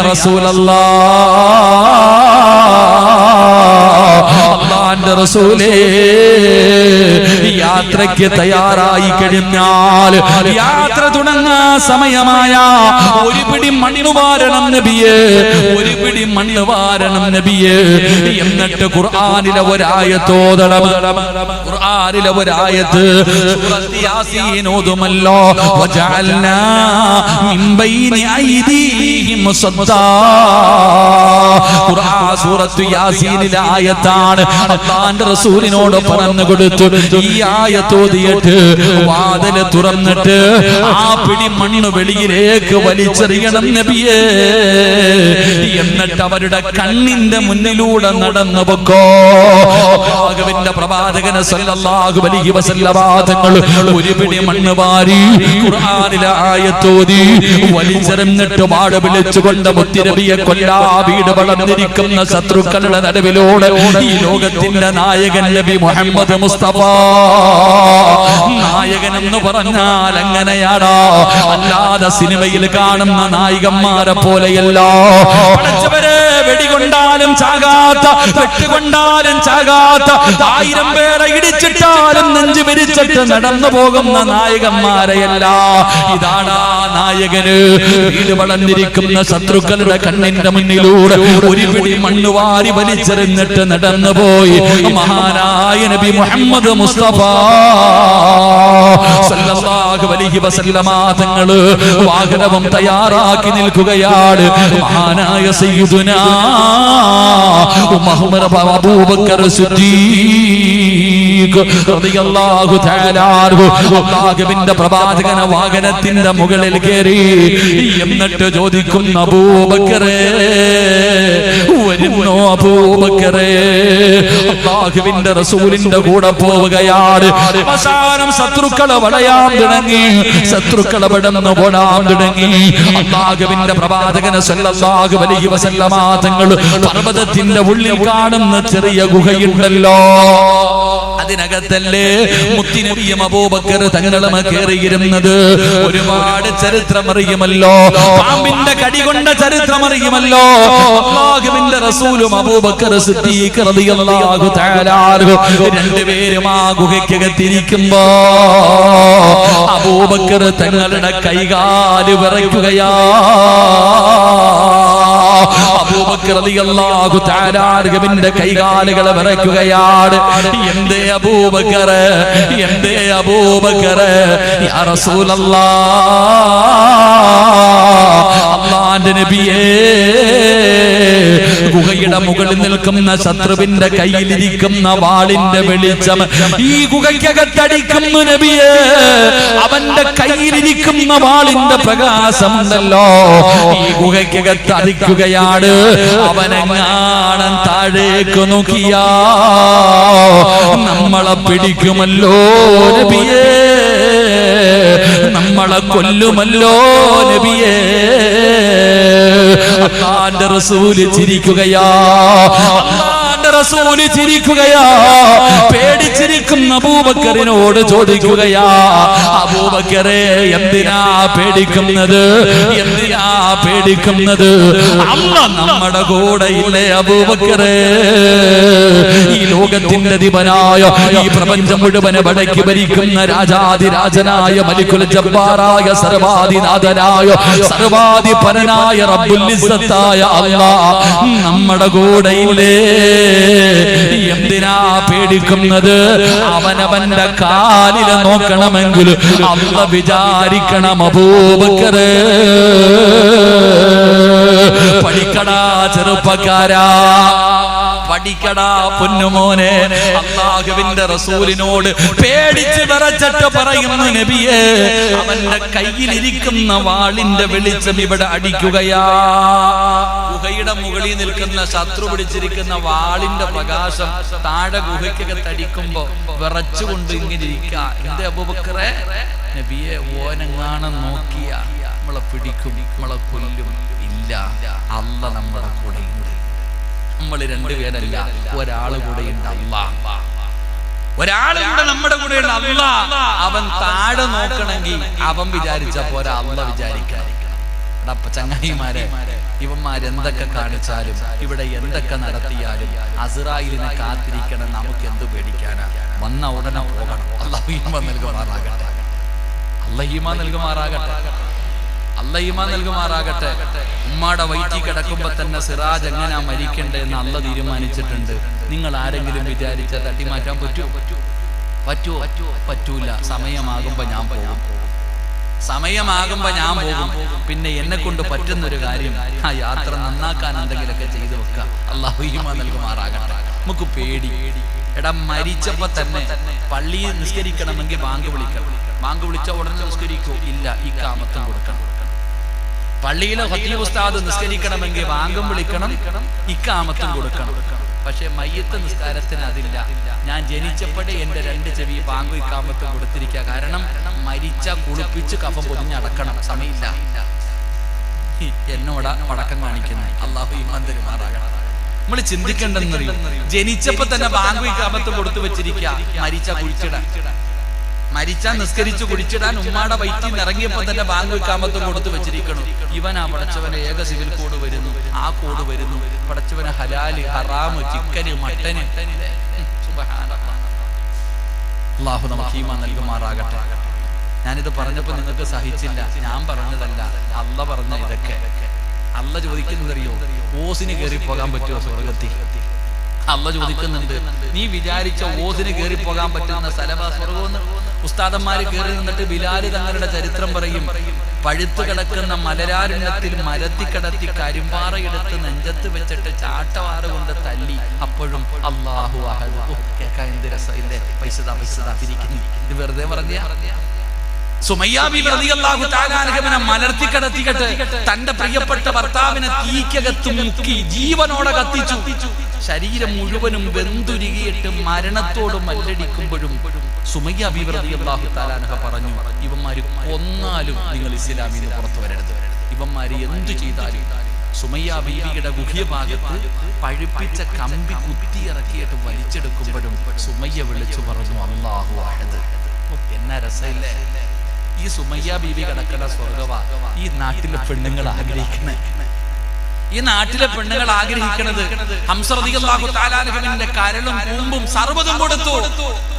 അല്ലാഹുവിന്റെ റസൂലേ, യാത്രയ്ക്ക് തയ്യാറായി കഴിഞ്ഞാൽ യാത്ര തുടങ്ങാൻ സമയമായ ഒരു പിടി മണ്ണ് വാരണം നബിയേ, ഒരു പിടി മണ്ണ് വാരണം നബിയേ. എന്നിട്ട് ഖുർആനിലെ ഒരായത്തോതണം. ഖുർആനിലെ ഒരായത്ത് സൂറത്ത് യാസീൻ ഓതുമല്ലോ. വജഅൽനാ മിൻ ബൈനി ഐദീഹിം സദ്ദാ. ഖുർആൻ സൂറത്ത് യാസീനിലെ ആയത്താണ്. അല്ലാഹുവിന്റെ റസൂലിനോട് പറഞ്ഞു കൊടുത്തു, ഈ ആയത്ത് ഓതിയിട്ട് വാതില് തുറന്നിട്ട് ആ പിടി മണ്ണ് വെളിയിലേക്ക് വലിച്ചെറിയണം നബിയേ. എന്നിട്ട് അവരുടെ കണ്ണിന്റെ മുന്നിലൂടെ നടന്നു പൊക്കോ. അല്ലാഹുവിന്റെ പ്രവാചകന് സല്ലല്ലാഹു അലൈഹി വസല്ലം തങ്ങൾ ഒരു പിടി മണ്ണ് വാരി ഖുർആനിലെ ആയത്ത് ഓതി വലിച്ചെറിഞ്ഞിട്ട് വാട് വിളിച്ചുകൊണ്ട് മുത്തുനബിയെ കൊല്ലാ വീട് വളർന്നിരിക്കുന്ന ശത്രുക്കളുടെ നടുവിലൂടെ ഈ ലോകത്തിന്റെ നായകൻ നബി മുഹമ്മദ് മുസ്തഫ. നായകൻ എന്ന് പറഞ്ഞാൽ അങ്ങനെയാടാ, അല്ലാതെ സിനിമയിൽ കാണുന്ന നായികന്മാരെ പോലെയല്ല. പഠിച്ചവരെ വെടികൊണ്ടാലും ചാകാത്ത, വെട്ടുകൊണ്ടാലും ചാകാത്ത, 1000 പേരെ ഇടിച്ചിട്ടാലും നെഞ്ചു വിരിച്ചിട്ട് നടന്നു പോകുന്ന നായകന്മാരെയല്ല. ഇതാടാ നായകന്. വീട് വളർന്നിരിക്കുന്ന ശത്രുക്കളുടെ കണ്ണിന്റെ മുന്നിലൂടെ ഒരു പിടി മണ്ണ് വാരി വലിച്ചെറിഞ്ഞിട്ട് നടന്നുപോയി മഹാനായ നബി മുഹമ്മദ് മുസ്തഫ സല്ലല്ലാഹു അലൈഹി വസല്ലം തങ്ങൾ വാഹനവും തയ്യാറാക്കി നിൽക്കുകയാണ്. മഹാനായ സയ്യിദുനാ അബൂബക്കർ സിദ്ദീഖ് റളിയല്ലാഹു തആല അൻഹു അല്ലാഹുവിന്റെ പ്രവാചകന വാഹനത്തിന്റെ മുകളിൽ കയറി. എന്നിട്ട് ചോദിക്കുന്നു, അബൂബക്കറേ വരുന്നോ? അബൂബക്കറേ അല്ലാഹുവിന്റെ റസൂലിന്റെ കൂടെ പോവുകയാണ്. അവസാനം ശത്രുക്കളെ വളയാൻ തുടങ്ങി, ശത്രുക്കളെ വിടന്ന് ഓടാൻ തുടങ്ങി. അല്ലാഹുവിന്റെ പ്രവാചകന് സല്ലല്ലാഹു അലൈഹി വസല്ലം തങ്ങൾ പർവ്വതത്തിന്റെ ഉള്ളിൽ കാണുന്ന ചെറിയ ഗുഹയുണ്ടല്ലോ, അതിനകത്തല്ലേ മുത്തുനബിയും അബൂബക്കർ തങ്ങളും കയറിയിരുന്നത്. ഒരുപാട് ചരിത്രം അറിയുമല്ലോ, പാമ്പിന്റെ കടി കൊണ്ട ചരിത്രം അറിയുമല്ലോ. അല്ലാഹുവിന്റെ റസൂലും അബൂബക്കർ സിദ്ദീഖ് റളിയല്ലാഹു തആല അൻഹു രണ്ടുപേരും ആ ഗുഹയ്ക്കകത്തിരിക്കുമ്പോ അബൂബക്കർ തങ്ങളുടെ കൈകാല് വിറയ്ക്കുകയാ. അബൂബക്കർ റളിയല്ലാഹു തആല അൻഹുവിന്റെ കൈകാലുകൾ വിറയ്ക്കുകയാണ്. എന്തേ അബൂബക്കർ, എന്തേ അബൂബക്കർ? യാ റസൂലല്ലാഹ്, അല്ലാഹുവിന്റെ നബിയേ, ഗുഹയുടെ മുകളിൽ നിൽക്കുന്ന ശത്രുവിന്റെ കയ്യിലിരിക്കുന്ന വാളിന്റെ വെളിച്ചം ഈ ഗുഹയ്ക്കകത്തടിക്കുന്നു നബിയേ. അവന്റെ കയ്യിലിരിക്കുന്ന വാളിന്റെ പ്രകാശമുണ്ടല്ലോ ഈ ഗുഹയ്ക്കകത്ത് അടിക്കുകയാണ്. അവനെങ്ങാണം താഴേക്ക് നോക്കിയാ നമ്മളെ പിടിക്കുമല്ലോ നബിയേ, നമ്മളെ കൊല്ലുമല്ലോ നബിയേ. അല്ലാഹുവിന്റെ റസൂല് ചിരിക്കുകയാ, അല്ലാഹുവിന്റെ റസൂല് ചിരിക്കുകയാ. പേടിച്ചിരിക്കുന്ന അബൂബക്കറിനോട് ചോദിക്കുകയാ, അബൂബക്കറെ എന്തിനാ പേടിക്കുന്നത്, എന്തിനാ പേടിക്കുന്നത്? അല്ലാഹ് നമ്മുടെ കൂടെ ഇല്ലേ അബൂബക്കറെ? ഈ ലോകത്തിന്റെ അധിപനായ, ഈ പ്രപഞ്ചം മുഴുവനെ വടക്കി ഭരിക്കുന്ന രാജാതിരാജനായ മലിക്കുൽ ജബ്ബാറായ സർവാധിനാഥനായ സർവാധിപരനായ റബ്ബുൽ ഇസ്സത്തായ അല്ലാഹ് നമ്മുടെ കൂടെ ഇല്ലേ? എന്തിനാ പേടിക്കുന്നത്? അവനവന്റെ കാലിൽ നോക്കണമെങ്കിൽ അല്ലാഹ് വിചാരിക്കണം അബൂബക്കറെ. പഠിക്കടാ ചെറുപ്പക്കാരാ, പഠിക്കടാ പൊന്നുമോനെ. അല്ലാഹുവിന്റെ റസൂലിനോട് പേടിച്ച് വിറച്ചിട്ട് പറയുന്നു, നബിയേ, അവന്റെ കയ്യിലിരിക്കുന്ന വാളിന്റെ വെളിച്ചം ഇവിടെ അടിക്കുകയാ. ഗുഹയുടെ മുകളിൽ നിൽക്കുന്ന ശത്രു പിടിച്ചിരിക്കുന്ന വാളിന്റെ പ്രകാശം താഴെ ഗുഹയ്ക്കകത്ത് അടിക്കുമ്പോ വിറച്ചുകൊണ്ട് ഇങ്ങനെ ഇരിക്കുക. എന്തേ അബൂബക്കറെ? നബിയെ ഓനെങ്ങാനും നോക്കിയ നമ്മളെ പിടിക്കും, നമ്മളെ കൊല്ലും. ഇല്ല, അല്ല നമ്മുടെ കൂടെയുണ്ട്. നമ്മൾ രണ്ടുപേരല്ല, ഒരാൾ കൂടെയുണ്ട്. ഒരാൾ കൂടെ നമ്മുടെ കൂടെയുണ്ട്. അല്ല അവൻ താഴെ നോക്കണമെങ്കിൽ അവൻ വിചാരിച്ച പോരാ, അല്ല വിചാരിക്കാതിരിക്കണം. ചങ്ങായിമാരെ, ഇവന്മാരെന്തൊക്കെ കാണിച്ചാലും ഇവിടെ എന്തൊക്കെ നടത്തിയാലും അസ്രായേലിനെ കാത്തിരിക്കണം. നമുക്ക് എന്ത് പേടിക്കാനാ? വന്ന ഉടനെ പോകണം. അല്ലാഹു ഈമാൻ നൽകുമാറാകട്ടെ. അല്ലാഹു ഈമാൻ നൽകുമാറാകട്ടെ. അല്ലാഹു ഈമാൻ നൽകുമാറാകട്ടെ. ഉമ്മാടെ വയറ്റിൽ കിടക്കുമ്പോ തന്നെ സിറാജ് എങ്ങനെയാ മരിക്കണ്ടെന്ന് അല്ല തീരുമാനിച്ചിട്ടുണ്ട്. നിങ്ങൾ ആരെങ്കിലും വിചാരിച്ചാൽ തട്ടിമാറ്റാൻ പറ്റുമോ? പറ്റൂല. സമയമാകുമ്പോ ഞാൻ പോകും. പിന്നെ എന്നെ കൊണ്ട് പറ്റുന്നൊരു കാര്യം, ആ യാത്ര നന്നാക്കാൻ എന്തെങ്കിലുമൊക്കെ ചെയ്തു വെക്കുക. അല്ലാഹു ഈമാൻ നൽകുമാറാകട്ടെ. നമുക്ക് പേടി. എടാ, മരിച്ചപ്പോ തന്നെ പള്ളിയിൽ നിസ്കരിക്കണമെങ്കിൽ ബാങ്ക് വിളിക്കണം. ബാങ്ക് വിളിച്ച ഉടനെ നിസ്കരിക്കൂ? ഇല്ല, ഇഖാമത്തും കൊടുക്കണം. പള്ളിയിലെ ഖത്തീബ് ഉസ്താദ് നിസ്കരിക്കണമെങ്കിൽ ബാങ്കും വിളിക്കണം, ഇഖാമത്തും കൊടുക്കണം. പക്ഷെ മയ്യത്ത് നിസ്കാരത്തിന് അതില്ല. ഞാൻ ജനിച്ചപ്പോഴേ എന്റെ 2 ചെവി ബാങ്കും ഇഖാമത്തും കൊടുത്തിരിക്കുക. കാരണം മരിച്ച കുളിപ്പിച്ച് കഫം പൊതിഞ്ഞടക്കണം, സമയമില്ല. എന്നോടാ പടക്കം കാണിക്കുന്നത്. അല്ലാഹു ഈമാൻ തരുമാറാകട്ടെ. നമ്മൾ ചിന്തിക്കേണ്ടെന്നറിയും, ജനിച്ചപ്പോ തന്നെ ബാങ്കും ഇഖാമത്തും കൊടുത്തു വെച്ചിരിക്കുക. മരിച്ചാൽ നിസ്കരിച്ചു കുടിച്ചിടാൻ ഉമ്മാടെ വയറ്റിൽ ഇറങ്ങിയപ്പോ തന്നെ ബാങ്ക് ഇഖാമത്തും കൊടുത്തു വെച്ചിരിക്കണം. ഇവനാ പടച്ചവന് ഏക സിവിൽ കോഡ് വരുന്നു, ആ കോഡ് വരുന്നു. പടച്ചവന് ഹലാല്, ഹറാമ്, ചിക്കന്, മട്ടന്. അല്ലാഹു നമുക്ക് ഈമാൻ നൽകുമാറാകട്ടെ. ഞാനിത് പറഞ്ഞപ്പോ നിങ്ങൾക്ക് സഹിച്ചില്ല. ഞാൻ പറഞ്ഞതല്ല, അല്ല പറഞ്ഞ ഇതൊക്കെ. അല്ല ചോദിക്കുന്നതറിയോ? ഓസിന് കയറി പോകാൻ പറ്റുമോ സ്വർഗത്തിൽ? അല്ല ചോദിക്കുന്നുണ്ട്. നീ വിചാരിച്ച ഓസിന് കയറി പോകാൻ പറ്റുന്ന സ്ഥലമാ സ്വർഗമെന്ന്? ഉസ്താദന്മാര് കയറി നിന്നിട്ട് ബിലാല് തങ്ങളുടെ ചരിത്രം പറയും. പഴുത്തു കിടക്കുന്ന മലരാരുണ്യത്തിൽ മരത്തി കിടത്തി കരിമ്പാറയെടുത്ത് നെഞ്ചത്ത് വെച്ചിട്ട് ചാട്ടവാറ് കൊണ്ട് തല്ലി. അപ്പോഴും അല്ലാഹു അഹദ്. കേൾക്കാൻ എന്ത് രസമില്ലേ? പൈസ പിരിക്കുന്നു. ഇത് വെറുതെ പറഞ്ഞ സുമയ്യ ബീവി റളിയല്ലാഹു തആല അൻഹയെ മലർത്തി കിടത്തിയിട്ട് തന്റെ പ്രിയപ്പെട്ട ഭർത്താവിനെ തീക്കകത്ത് മുക്കി ജീവനോടെ കത്തിച്ചു. ശരീരം മുഴുവനും വെന്തുരുകിയിട്ട് മരണത്തോട് മല്ലടിക്കുമ്പോഴും സുമയ്യ ബീവി റളിയല്ലാഹു തആല അൻഹ പറഞ്ഞു, ഇവന്മാര് കൊന്നാലും നിങ്ങൾ ഇസ്ലാമിൽ നിന്ന് പുറത്തു വരരുത്. ഇവന്മാര് എന്തു ചെയ്താലും. സുമയ്യ ബീവിയുടെ ഗുഹ്യഭാഗത്ത് പഴുപ്പിച്ച കമ്പി കുത്തിയിറക്കിയിട്ട് വലിച്ചെടുക്കുമ്പോഴും സുമയ്യ വിളിച്ചു പറഞ്ഞു, അല്ലാഹു അഹദ്. എന്നാ രസമില്ലേ? ഈ സുമയ്യ ബീവി കിടക്കുന്ന സ്വർഗവാ ഈ നാട്ടിലെ പെണ്ണുങ്ങൾ ആഗ്രഹിക്കുന്നത്. ഈ നാട്ടിലെ പെണ്ണുങ്ങൾ ആഗ്രഹിക്കുന്നത് ഹംസ റളിയല്ലാഹു തആല അൻഹുവിന്റെ കരളും കൂമ്പും സർവ്വതും കൊടുത്തു.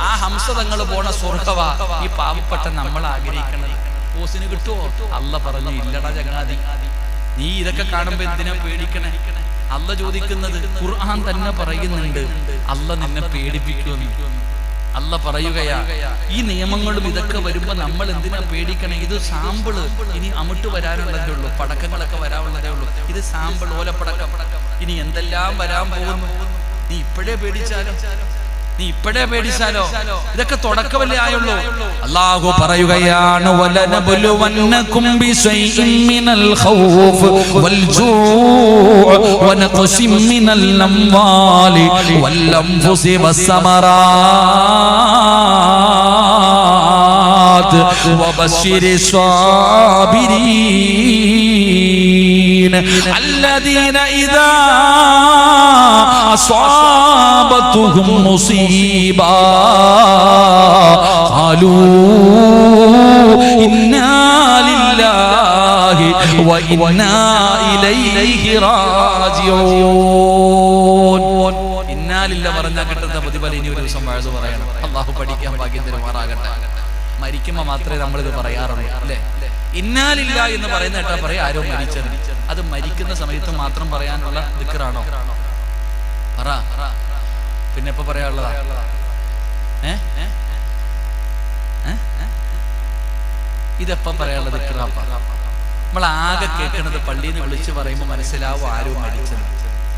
ആ ഹംസ തങ്ങൾ പോണ സ്വർഗവാ ഈ പാവപ്പെട്ട നമ്മൾ ആഗ്രഹിക്കുന്നത്. ഓസിന് കിട്ടുമോ? അല്ല പറഞ്ഞു, ഇല്ലടാ ചങ്ങാതി, നീ ഇതൊക്കെ കാണുമ്പോ എന്തിനാ പേടിക്കണേ? അല്ല ചോദിക്കുന്നത്, ഖുർആൻ തന്നെ പറയുന്നുണ്ട്, അല്ല നിന്നെ പേടിപ്പിക്കുമെന്ന്. അല്ല പറയുകയാ, ഈ നിയമങ്ങളും ഇതൊക്കെ വരുമ്പോ നമ്മൾ എന്തിനാ പേടിക്കണേ? ഇത് സാമ്പിള്. ഇനി അമിട്ട് വരാനുള്ളതേ ഉള്ളൂ, പടക്കങ്ങളൊക്കെ വരാനുള്ളതേ ഉള്ളൂ. ഇത് സാമ്പിൾ, ഓലപ്പടക്കം. ഇനി എന്തെല്ലാം വരാൻ പോകുന്നു. നീ ഇപ്പോഴേ പേടിച്ചാലോ? ഇതൊക്കെ തുടക്കമല്ലേ ആയുള്ളൂ. അല്ലാഹു പറയുകയാണ്, വലനബ്ലുവന്നകും ബിശൈഇൻ മിനൽ ഖൗഫ് വൽ ജൂഅ് വനഖ്സിൻ മിനൽ അംവാലി വൽ അൻഫുസി വസ്സമറാത്ത് വബശ്ശിരിസ് സ്വാബിരീൻ الذين إذا أصابتهم مصيبة قالوا إنا لله وإنا إليه راجعون. ഇന്നാ ലില്ലാഹി പറഞ്ഞാൽ കിട്ടുന്ന പ്രതിഫലം ഇനി ഒരു ദിവസം വഅദ് പറയണം. അല്ലാഹു പഠിക്കാൻ ഭാഗ്യം തരുമാറാകട്ടെ. മരിക്കുമ്പോൾ മാത്രമേ നമ്മളിത് പറയാറുള്ളൂ, അല്ലേ? ഇന്നാ ലില്ലാഹി എന്ന് പറയുന്ന കേട്ടാ പറയാം ആരോ മരിച്ചത്. അത് മരിക്കുന്ന സമയത്ത് മാത്രം പറയാനുള്ള ദിക്റാണോ? പറ. പിന്നെ എപ്പോ പറയാനുള്ളതാ? ഇതെപ്പോ പറയാനുള്ള ദിക്റാപ്പ? നമ്മൾ ആകെ കേൾക്കുന്നത് പള്ളിയിൽ നിന്ന് വിളിച്ചു പറയുമ്പോൾ മനസ്സിലാവും ആരോ മരിച്ചത്.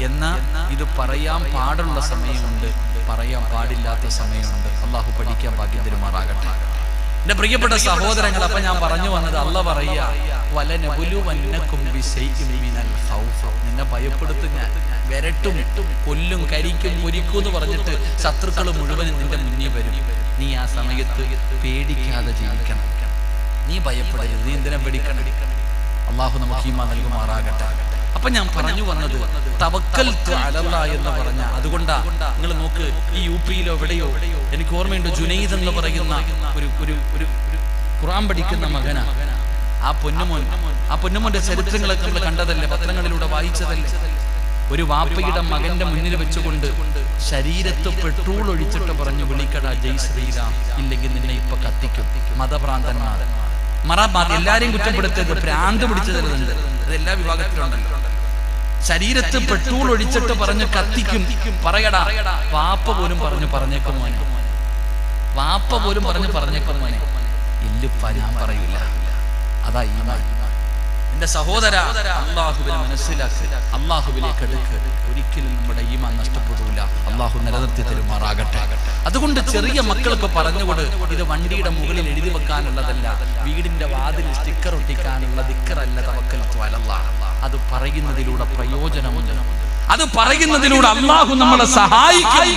എന്നാ ഇത് പറയാൻ പാടുള്ള സമയമുണ്ട്, പറയാൻ പാടില്ലാത്ത സമയമുണ്ട്. അല്ലാഹു പഠിക്കാൻ ഭാഗ്യം തരുമാറാകട്ടെ. എന്റെ പ്രിയപ്പെട്ട സഹോദരങ്ങൾ, അപ്പൊ ഞാൻ പറഞ്ഞു വന്നത്, അല്ല പറയാ, വലനബ്ലുവന്നകും ബിശൈഇൻ മിനൽ ഖൗഫ്. നിന്നെ ഭയപ്പെടുത്തും ഞാൻ, വിരട്ടും, കൊല്ലും, കരിക്കും, പൊരിക്കും എന്ന് പറഞ്ഞിട്ട് ശത്രുക്കൾ മുഴുവനും നിന്റെ മുന്നിൽ വരും. നീ ആ സമയത്ത് പേടിക്കാതെ ജീവിക്കണം. നീ ഭയപ്പെടരുത്, നീ എന്തിനാ പേടിക്കണം? അള്ളാഹു നമുക്ക് ഈമാൻ നൽകുമാറാകട്ടെ. അപ്പൊ ഞാൻ പറഞ്ഞു വന്നത് തവക്കൽതു അലല്ലാഹ് എന്ന് പറഞ്ഞ അതുകൊണ്ടാ. നിങ്ങൾ നോക്ക്, ഈ യുപിയിലോ എവിടെയോ എനിക്ക് ഓർമ്മയുണ്ട്, ജുനൈദ് എന്ന് പറയുന്ന ഒരു ഖുർആൻ പഠിക്കുന്ന മകനാ. ആ പൊന്നുമോന്റെ ചരിത്രങ്ങളൊക്കെ നമ്മൾ കണ്ടതല്ലേ, പത്രങ്ങളിലൂടെ വായിച്ചതല്ലേ. ഒരു വാപ്പയുടെ മകന്റെ മുന്നിൽ വെച്ചുകൊണ്ട് ശരീരത്ത് പെട്രോൾ ഒഴിച്ചിട്ട് പറഞ്ഞു, വിളിക്കടാ ജയ് ശ്രീരാം, ഇല്ലെങ്കിൽ നിന്നെ ഇപ്പൊ കത്തിക്കും. മതഭ്രാന്തന്മാർ എല്ലാരെയും കുറ്റപ്പെടുത്തരുത്, ഭ്രാന്ത് പിടിച്ചതരുന്നുണ്ട്, അത് എല്ലാ വിഭാഗത്തിലുണ്ടല്ലോ. ശരീരത്ത് പെട്രോൾ ഒഴിച്ചിട്ട് പറഞ്ഞു കത്തിക്കും, പറയടാ. വാപ്പ പോലും പറഞ്ഞേക്കും മോനെ, വാപ്പ പോലും പറഞ്ഞേക്കും മോനെ. ഇല്ലിപ്പ ഞാൻ പറയൂല. അതാ ഈമാൻ. എന്റെ സഹോദര, അല്ലാഹുവിനെ മനസ്സിലാക്കി, അല്ലാഹുവിലേക്ക് അടുക്ക്. ഒരിക്കലും നമ്മുടെ ഈമാൻ നഷ്ടപ്പെടൂല. അല്ലാഹു നിലനിർത്തി തരുമാറാകട്ടെ. അതുകൊണ്ട് ചെറിയ മക്കൾക്ക് പറഞ്ഞുകൊണ്ട്, ഇത് വണ്ടിയുടെ മുകളിൽ എഴുതി വെക്കാനുള്ളതല്ല, വീടിന്റെ വാതിൽ സ്റ്റിക്കർ ഒട്ടിക്കാനുള്ള ദിക്റല്ല തവക്കൽതു അലല്ലാഹ്. അത് പറയുന്നതിലൂടെ പ്രയോജനമുണ്ട്. അത് പറയുന്നതിലൂടെ അല്ലാഹു നമ്മളെ സഹായിക്കും.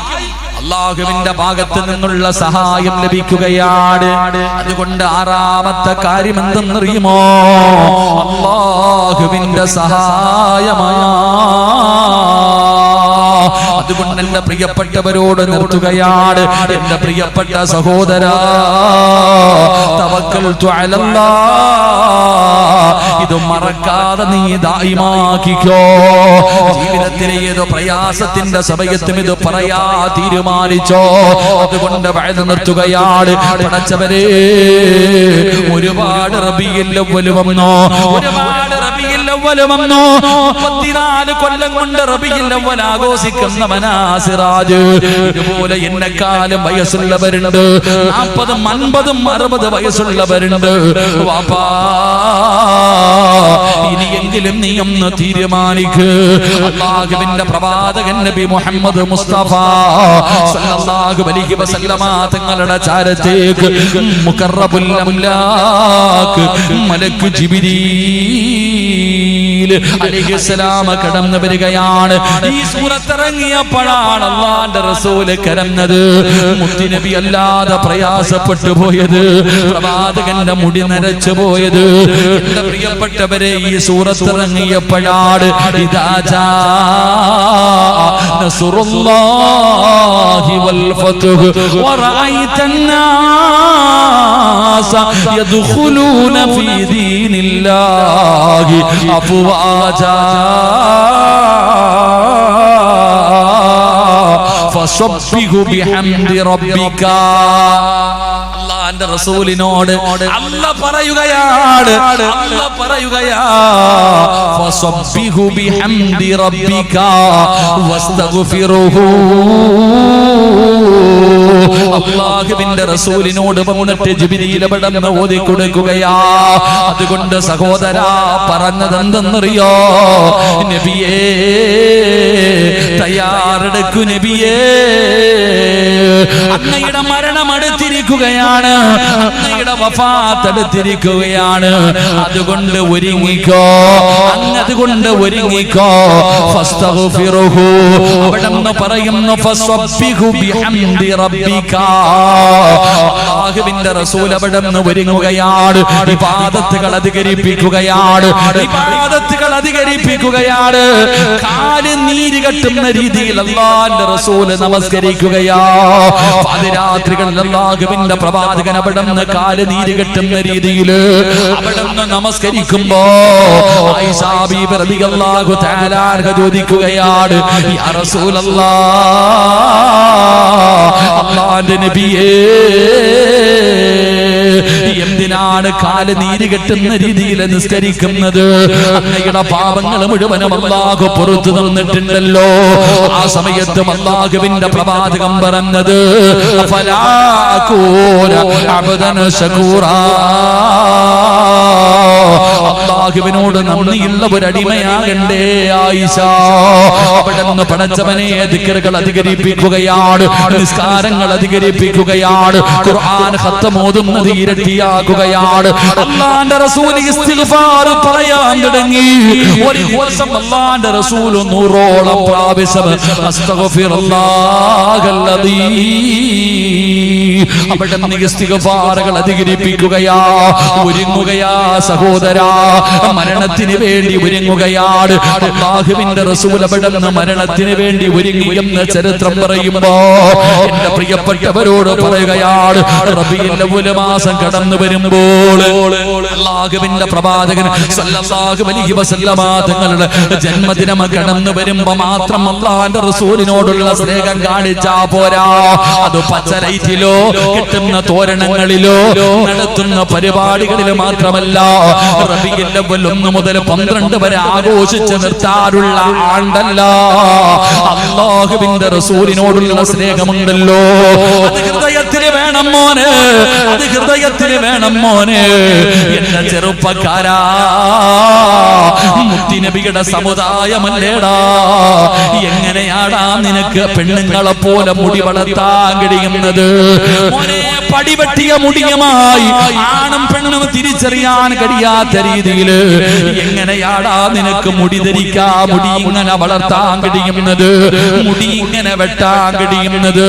അല്ലാഹുവിന്റെ ഭാഗത്ത് നിന്നുള്ള സഹായം ലഭിക്കുകയാണ്. അതുകൊണ്ട് ആറാമത്തെ കാര്യം എന്തെന്നറിയുമോ? അല്ലാഹുവിന്റെ സഹായമാണ്. അതുകൊണ്ട് എന്റെ പ്രിയപ്പെട്ടവരോട് നിർത്തുകയാണ്, എന്റെ പ്രിയപ്പെട്ട സഹോദരാ, തവക്കൽതു അലല്ലാഹ് ഇത് മറക്കാതെ നീ ദായിമാക്കിക്കോ. ജീവിതത്തിലെ ഏതോ പ്രയാസത്തിന്റെ സമയത്തും ഇത് പറയാ തീരുമാനിച്ചോ. അതുകൊണ്ട് വഅദ് നിർത്തുകയാണ്. പടച്ചവരേ, ഒരുപാട് റബീഉൽ അവ്വൽ വന്നോ, ഒരുപാട് റബീഉൽ അവ്വൽ വന്നോ. 34 കൊല്ലം കൊണ്ട് റബീഉൽ അവ്വൽ ആഘോഷിക്കുന്നവനാ സിറാജ്. ഇതുപോലെ എന്നെക്കാലം വയസ്സുള്ളവരുണ്ട്, 40, 50, 60 വയസ്സുള്ളവരുണ്ട്. വാപ്പാ, ഇനിയെങ്കിലും നീ ഒന്ന് തീരുമാനിക്ക്. അല്ലാഹുവിന്റെ പ്രവാചകൻ നബി മുഹമ്മദ് മുസ്തഫ സല്ലല്ലാഹു അലൈഹി വസല്ലമ തങ്ങളുടെ ചാരത്തേക്ക് മുഖറബുൽ അംലാക്ക് മലക്ക് ജിബ്രീൽ അലൈഹിസ്സലാം കടന്നു വരികയാണ്. ഈ സൂറത്ത് ഇറങ്ങിയപ്പോഴാണ് അല്ലാഹുവിന്റെ റസൂൽ കരഞ്ഞത്. മുത്തുനബി അല്ലാതെ പ്രയാസപ്പെട്ടു പോയത്, പ്രവാചകന്റെ മുടി നരച്ചു പോയത്. എന്റെ പ്രിയപ്പെട്ടവരെ, ഈ സൂറത്ത് ഇറങ്ങിയപ്പോഴാണ് ഇദാ ജാ നസ്റുല്ലാഹി വൽ ഫത്ഹ് വറഅയ്തൻ നാസ യദ്ഖുലൂന ഫീ ദീനില്ലാഹി അഫ്വാജാ ഫസബ്ബിഹു ബിഹംദി റബ്ബിക. അല്ലാഹുവിന്റെ റസൂലിനോട് അല്ലാഹ് പറയുകയാണ്, ഫസബ്ബിഹു ബിഹംദി റബ്ബിക വസ്തഗ്ഫിറുഹു. അല്ലാഹുവിന്റെ റസൂലിനോട് വന്നിട്ട് ജിബ്രീൽ അവിടെ ഓതി കൊടുക്കുകയാ. അതുകൊണ്ട് സഹോദരാ, പറഞ്ഞതെന്തെന്നറിയോ? നബിയേ, തയ്യാറെടുക്കൂ നബിയേ, അങ്ങയുടെ മരണം അടുത്തിരിക്കുകയാണ്, അങ്ങയുടെ വഫാത്ത് അടുത്തിരിക്കുകയാണ്. അതുകൊണ്ട് ഒരുങ്ങിക്കോ, അങ്ങതുകൊണ്ട് ഒരുങ്ങിക്കോ. ഫസ്തഗ്ഫിറുഹു, അവിടെന്ന് പറയുന്നു ഫസബ്ബിഹു ബിഹംദി റബ്ബിക. അല്ലാഹുവിന്റെ റസൂൽ അവിടെന്ന് ഒരുങ്ങുകയാണ്, ഇബാദത്തുകൾ അധികരിപ്പിക്കുകയാണ്, ഇബാദത്തുകൾ അധികരിപ്പിക്കുകയാണ്. കാല് നീര് കെട്ടുന്ന രീതിയിൽ അല്ലാഹുവിന്റെ റസൂൽ നമസ്കരിക്കുകയാ. പാതിരാത്രികളിൽ അല്ലാഹുവിന്റെ പ്രവാചകൻ അവിടെന്ന് കാല് നീര് കെട്ടുന്ന രീതിയിൽ അവിടെന്ന് നമസ്കരിക്കുമ്പോ ആയിഷാ ബീബി റളിയല്ലാഹു തആല അൻഹ ചോദിക്കുകയാണ്, യാ റസൂലല്ലാഹ്, അല്ലാഹുവിന്റെ നബിയേ, എന്തിനാണ് കാല് നീര് കെട്ടുന്ന രീതിയിൽ നിസ്കരിക്കുന്നത്? അങ്ങയുടെ പാപങ്ങൾ മുഴുവനും അല്ലാഹു പുറത്തു തന്നിട്ടുണ്ടല്ലോ. ആ സമയത്തും അല്ലാഹുവിന്റെ പ്രവാചകൻ പറഞ്ഞത് ഫലാ അകൂന അബ്ദൻ ശകൂറാ, അല്ലാഹുവിനോട് നന്ദിയുള്ള ഒരു അടിമയാകണ്ടേ ആയിഷ. അവിടെ അവിടുന്ന് പടച്ചവനെ ദിക്റുകൾ അധികരിപ്പിക്കുകയാണ്, നിസ്കാരങ്ങൾ അധികരിപ്പിക്കുകയാണ്, ഖുർആൻ ഖത്ം ഓതുന്നത് ഇരട്ടിയാക്കുകയാണ്. അല്ലാഹുവിന്റെ റസൂൽ ഇസ്തിഗ്ഫാർ പറയാൻ തുടങ്ങി. ഒരു ദിവസം അല്ലാഹുവിന്റെ റസൂൽ 100ഓളം പ്രാവശ്യം അസ്തഗ്ഫിറുല്ലാഹല്ലദീ അവിടുന്ന് ഇസ്തിഗ്ഫാറുകൾ അധികരിപ്പിക്കുകയാ, ഒരുങ്ങുകയാ സഹോദരാ, മരണത്തിന് വേണ്ടി ഒരുങ്ങുകയാണ്. അല്ലാഹുവിന്റെ റസൂൽ അവിടുന്ന് മരണത്തിന് വേണ്ടി ഒരുങ്ങിയെന്ന് ചരിത്രം പറയുമ്പോ എന്റെ പ്രിയപ്പെട്ടവരോട് പറയുകയാണ്, റബീഉൽ അവ്വൽ മാസം കടന്നു വരുമ്പോൾ അല്ലാഹുവിന്റെ പ്രവാചകൻ സല്ലല്ലാഹു അലൈഹി വസല്ലമ തങ്ങളുടെ ജന്മദിനം കടന്നു വരുമ്പോ മാത്രം അല്ലാഹുവിന്റെ റസൂലിനോടുള്ള സ്നേഹം കാണിച്ചാ പോരാ, അത് പച്ച ലൈറ്റിലോ കിട്ടുന്ന തോരണങ്ങളിലോ നടത്തുന്ന പരിപാടികളിൽ മാത്രമല്ല, റബീഉൽ അവ്വൽ 1 മുതൽ 12 വരെ ആഘോഷിച്ച് നിർത്താറുള്ള ആണ്ടല്ല. അല്ലാഹുവിന്റെ റസൂലിനോടുള്ള സ്നേഹമുണ്ടല്ലോ, അത് ഹൃദയത്തിന് വേണം മോനെ, അത് ഹൃദയത്തിന് വേണം മോനെ. എന്റെ ചെറുപ്പക്കാരാ, മുത്തുനബിയുടെ സമുദായമല്ലേടാ, എങ്ങനെയാടാ നിനക്ക് പെണ്ണുങ്ങളെ പോലെ മുടി വളർത്താൻ കഴിയുന്നത്? മോനെ, പടിവെട്ടിയ മുടിയുമായി ആണും പെണ്ണും തിരിച്ചറിയാൻ കഴിയാത്ത രീതിയിൽ എങ്ങനെയാടാ നിനക്ക് മുടി ധരിക്കാ, മുടി ഇങ്ങനെ വളർത്താൻ കഴിയുന്നത്, മുടി ഇങ്ങനെ വെട്ടാൻ കഴിയുന്നത്?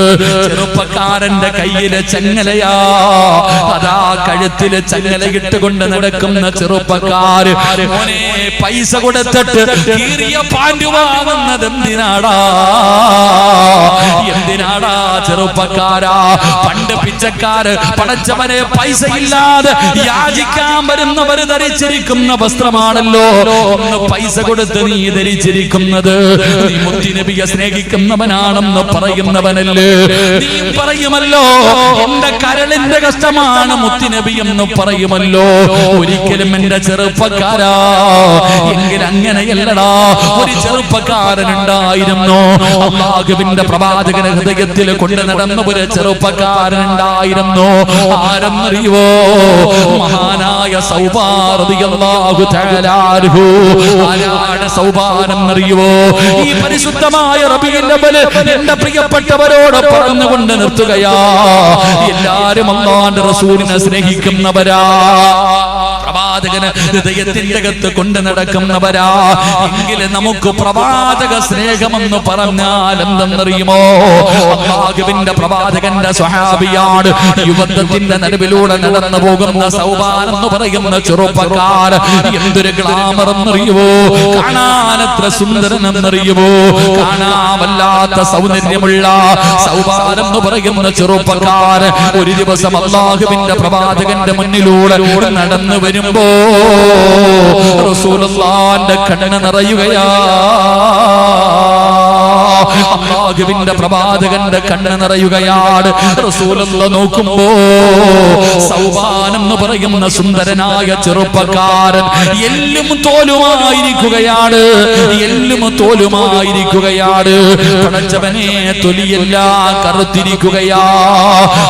ചെറുപ്പക്കാരന്റെ കയ്യിലെ ചങ്ങലയാ, അതാ കഴുത്തില് ചങ്ങല ഇട്ടുകൊണ്ട് നടക്കുന്ന ചെറുപ്പക്കാര്. മോനെ, പൈസ കൊടുത്തിട്ട് കീറിയ പാൻറ് വാങ്ങുന്നത് എന്തിനാടാ, എന്തിനാടാ ചെറുപ്പക്കാരാ? പണ്ട് പിച്ചക്കാര് പടച്ചവനെ പൈസ ഇല്ലാതെ യാചിക്കാൻ വരുന്നവർ ധരിച്ചിരിക്കുന്ന വസ്ത്രമാണല്ലോ ഒന്ന് പൈസ കൊടുത്ത് നീ ധരിച്ചിരിക്കുന്നത്. നീ മുത്തുനബിയെ സ്നേഹിക്കുന്നവനാണെന്ന് പറയുന്നവനല്ലേ? നീ പറയുമല്ലോ എന്റെ കരളിന്റെ കഷ്ടമാണ് മുത്തുനബി എന്ന് പറയുമല്ലോ. ഒരിക്കലും എന്റെ ചെറുപ്പക്കാരാ, എങ്കിൽ അങ്ങനെയല്ലടാ. ഒരു ചെറുപ്പക്കാരനുണ്ടായിരുന്നു, അല്ലാഹുവിന്റെ പ്രവാചകൻ ഹൃദയത്തിൽ കൊണ്ട് നടന്ന ഒരു ചെറുപ്പക്കാരനുണ്ടായിരുന്നു. ആരെന്നറിയുവോ? മഹാനായ സൗബാൻ റളിയല്ലാഹു തആല അൻഹു. ആരാണ് സൗബാൻ എന്നറിയുവോ? ഈ പരിശുദ്ധമായ റബീഉൽ അവ്വൽ എന്റെ പ്രിയപ്പെട്ടവരോട് പറഞ്ഞുകൊണ്ട് നിർത്തുകയാ. എല്ലാരും അല്ലാഹുവിന്റെ റസൂലിനെ സ്നേഹിക്കുന്നവരാ, പ്രവാചകന് ഹൃദയത്തിന്റെ അകത്ത് കൊണ്ട് നടക്കുന്നവരാ. എങ്കിലും നമുക്ക് പ്രവാചക സ്നേഹമെന്ന് പറഞ്ഞാൽ എന്തെന്നറിയുമോ? അല്ലാഹുവിന്റെ പ്രവാചകന്റെ സ്വഹാബിയാണ്. യുവത്വത്തിന്റെ നടുവിലൂടെ നടന്നു പോകുന്ന സൗബാൻ എന്ന് പറയുന്ന ചെറുപ്പക്കാരൻ എന്തൊരു ഗ്ലാമർ എന്നറിയുവോ? കാണാൻ എത്ര സുന്ദരൻ എന്നറിയുവോ? കാണാവല്ലാത്ത സൗന്ദര്യമുള്ള സൗബാൻ എന്ന് പറയുന്ന ചെറുപ്പക്കാരൻ ഒരു ദിവസം അല്ലാഹുവിന്റെ പ്രവാചകന്റെ മുന്നിലൂടെ നടന്നു വരുമ്പോ റസൂലുള്ളാഹിന്റെ കണ്ണ് നിറയുകയാ. അല്ലാഹുവിന്റെ പ്രവാചകന്റെ കണ്ണ് നിറയുകയാണ്. റസൂലുള്ളാഹി നോക്കുമ്പോ സൗബാൻ എന്ന് പറയുന്ന സുന്ദരനായ ചെറുപ്പക്കാരൻ എല്ലും തോലുമായിരിക്കുകയാണ്, എല്ലും തോലുമായിരിക്കുകയാണ്. പടച്ചവനെ, തൊലിയെല്ലാം കറുത്തിരിക്കുകയാ.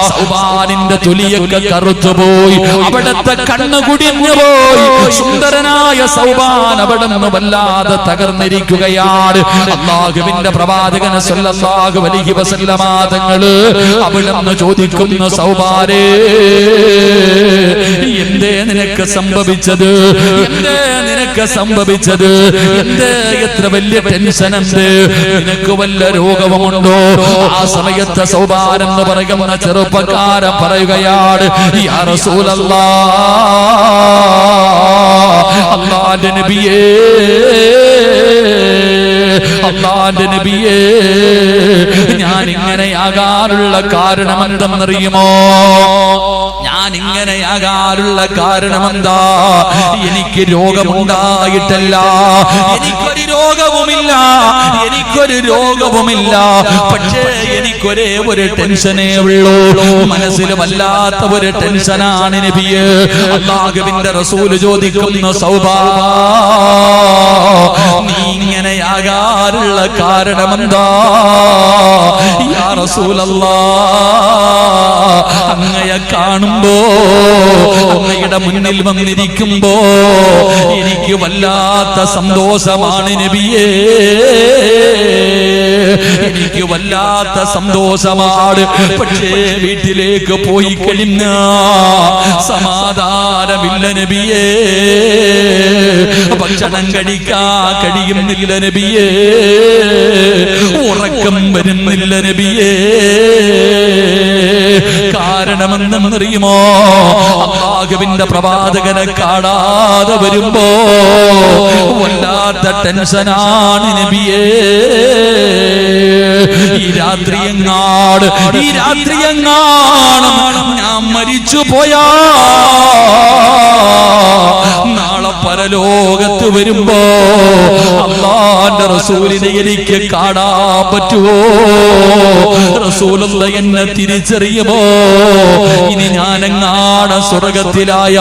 സൗബാനിന്റെ തൊലിയൊക്കെ കറുത്തുപോയി, അവിടത്തെ കണ്ണ് കുടിഞ്ഞു പോയി. സുന്ദരനായ സൗബാൻ അവിടെ നിന്ന് വല്ലാതെ തകർന്നിരിക്കുകയാണ്. അല്ലാഹുവിന്റെ പ്രവാചകൻ സല്ലല്ലാഹു അലൈഹി വസല്ലമ തങ്ങള് അവിടെ നിന്ന് ചോദിക്കുന്നു, സൗബാനേ, എന്തേ നിനക്ക് സംഭവിച്ചത്? എന്തേ നിനക്ക് സംഭവിച്ചത്? എന്തേ എത്ര വലിയ ടെൻഷൻ? എന്ത് നിനക്ക് വല്ല രോഗവുമുണ്ടോ? ആ സമയത്ത് സൗബാൻ എന്ന് പറയുന്ന ചെറുപ്പക്കാരൻ പറയുകയാണ്, യാ റസൂലല്ലാഹ്, അല്ലാഹുവിന്റെ നബിയേ, അല്ലാഹുവിന്റെ നബിയേ, ഞാൻ ഇങ്ങനെയാകാനുള്ള കാരണം എന്തെന്നറിയുമോ? ഞാൻ ഇങ്ങനെയാകാനുള്ള കാരണം എന്താ? എനിക്ക് രോഗമുണ്ടായിട്ടല്ല, എനിക്കൊരു രോഗവുമില്ല, എനിക്കൊരു രോഗവുമില്ല. പക്ഷേ എനിക്കൊരേ ഒരു ടെൻഷനേ ഉള്ളൂ. മനസ്സിൽ വല്ലാത്ത ഒരു ടെൻഷനാണ് നബിയേ. അല്ലാഹുവിന്റെ റസൂൽ ചോദിക്കുന്നു, സൗബാൻ, നീ ഇങ്ങനെയാകാനുള്ള കാരണം എന്താ? യാ റസൂലല്ലാഹ്, അങ്ങയെ കാണുമ്പോ, അങ്ങയുടെ മുന്നിൽ വന്നിരിക്കുമ്പോ എനിക്ക് വല്ലാത്ത സന്തോഷമാണ് നബിയേ. വല്ലാത്ത സന്തോഷമാണ്. പക്ഷേ വീട്ടിലേക്ക് പോയി കഴിഞ്ഞ സമാധാനമില്ല നബിയേ, ഭക്ഷണം കഴിക്കാൻ കഴിയുന്നില്ല നബിയേ, ഉറക്കം വരുന്നില്ല നബിയേ. കാരണമെന്നറിയുമോ? അല്ലാഹുവിന്റെ പ്രവാചകനെ കാണാതെ വരുമ്പോ വല്ലാത്ത ടെൻഷനാണ് നബിയേ. ഈ രാത്രിയെങ്ങാട് ഞാൻ മരിച്ചു പോയാ നാളെ പരലോകത്ത് വരുമ്പോ അല്ലാഹുവിന്റെ റസൂലിനെ എനിക്ക് കാണാൻ പറ്റുമോ? റസൂലുള്ള എന്നെ തിരിച്ചറിയുമോ? ഇനി ഞാനെങ്ങാണ് സ്വർഗത്തിലായ,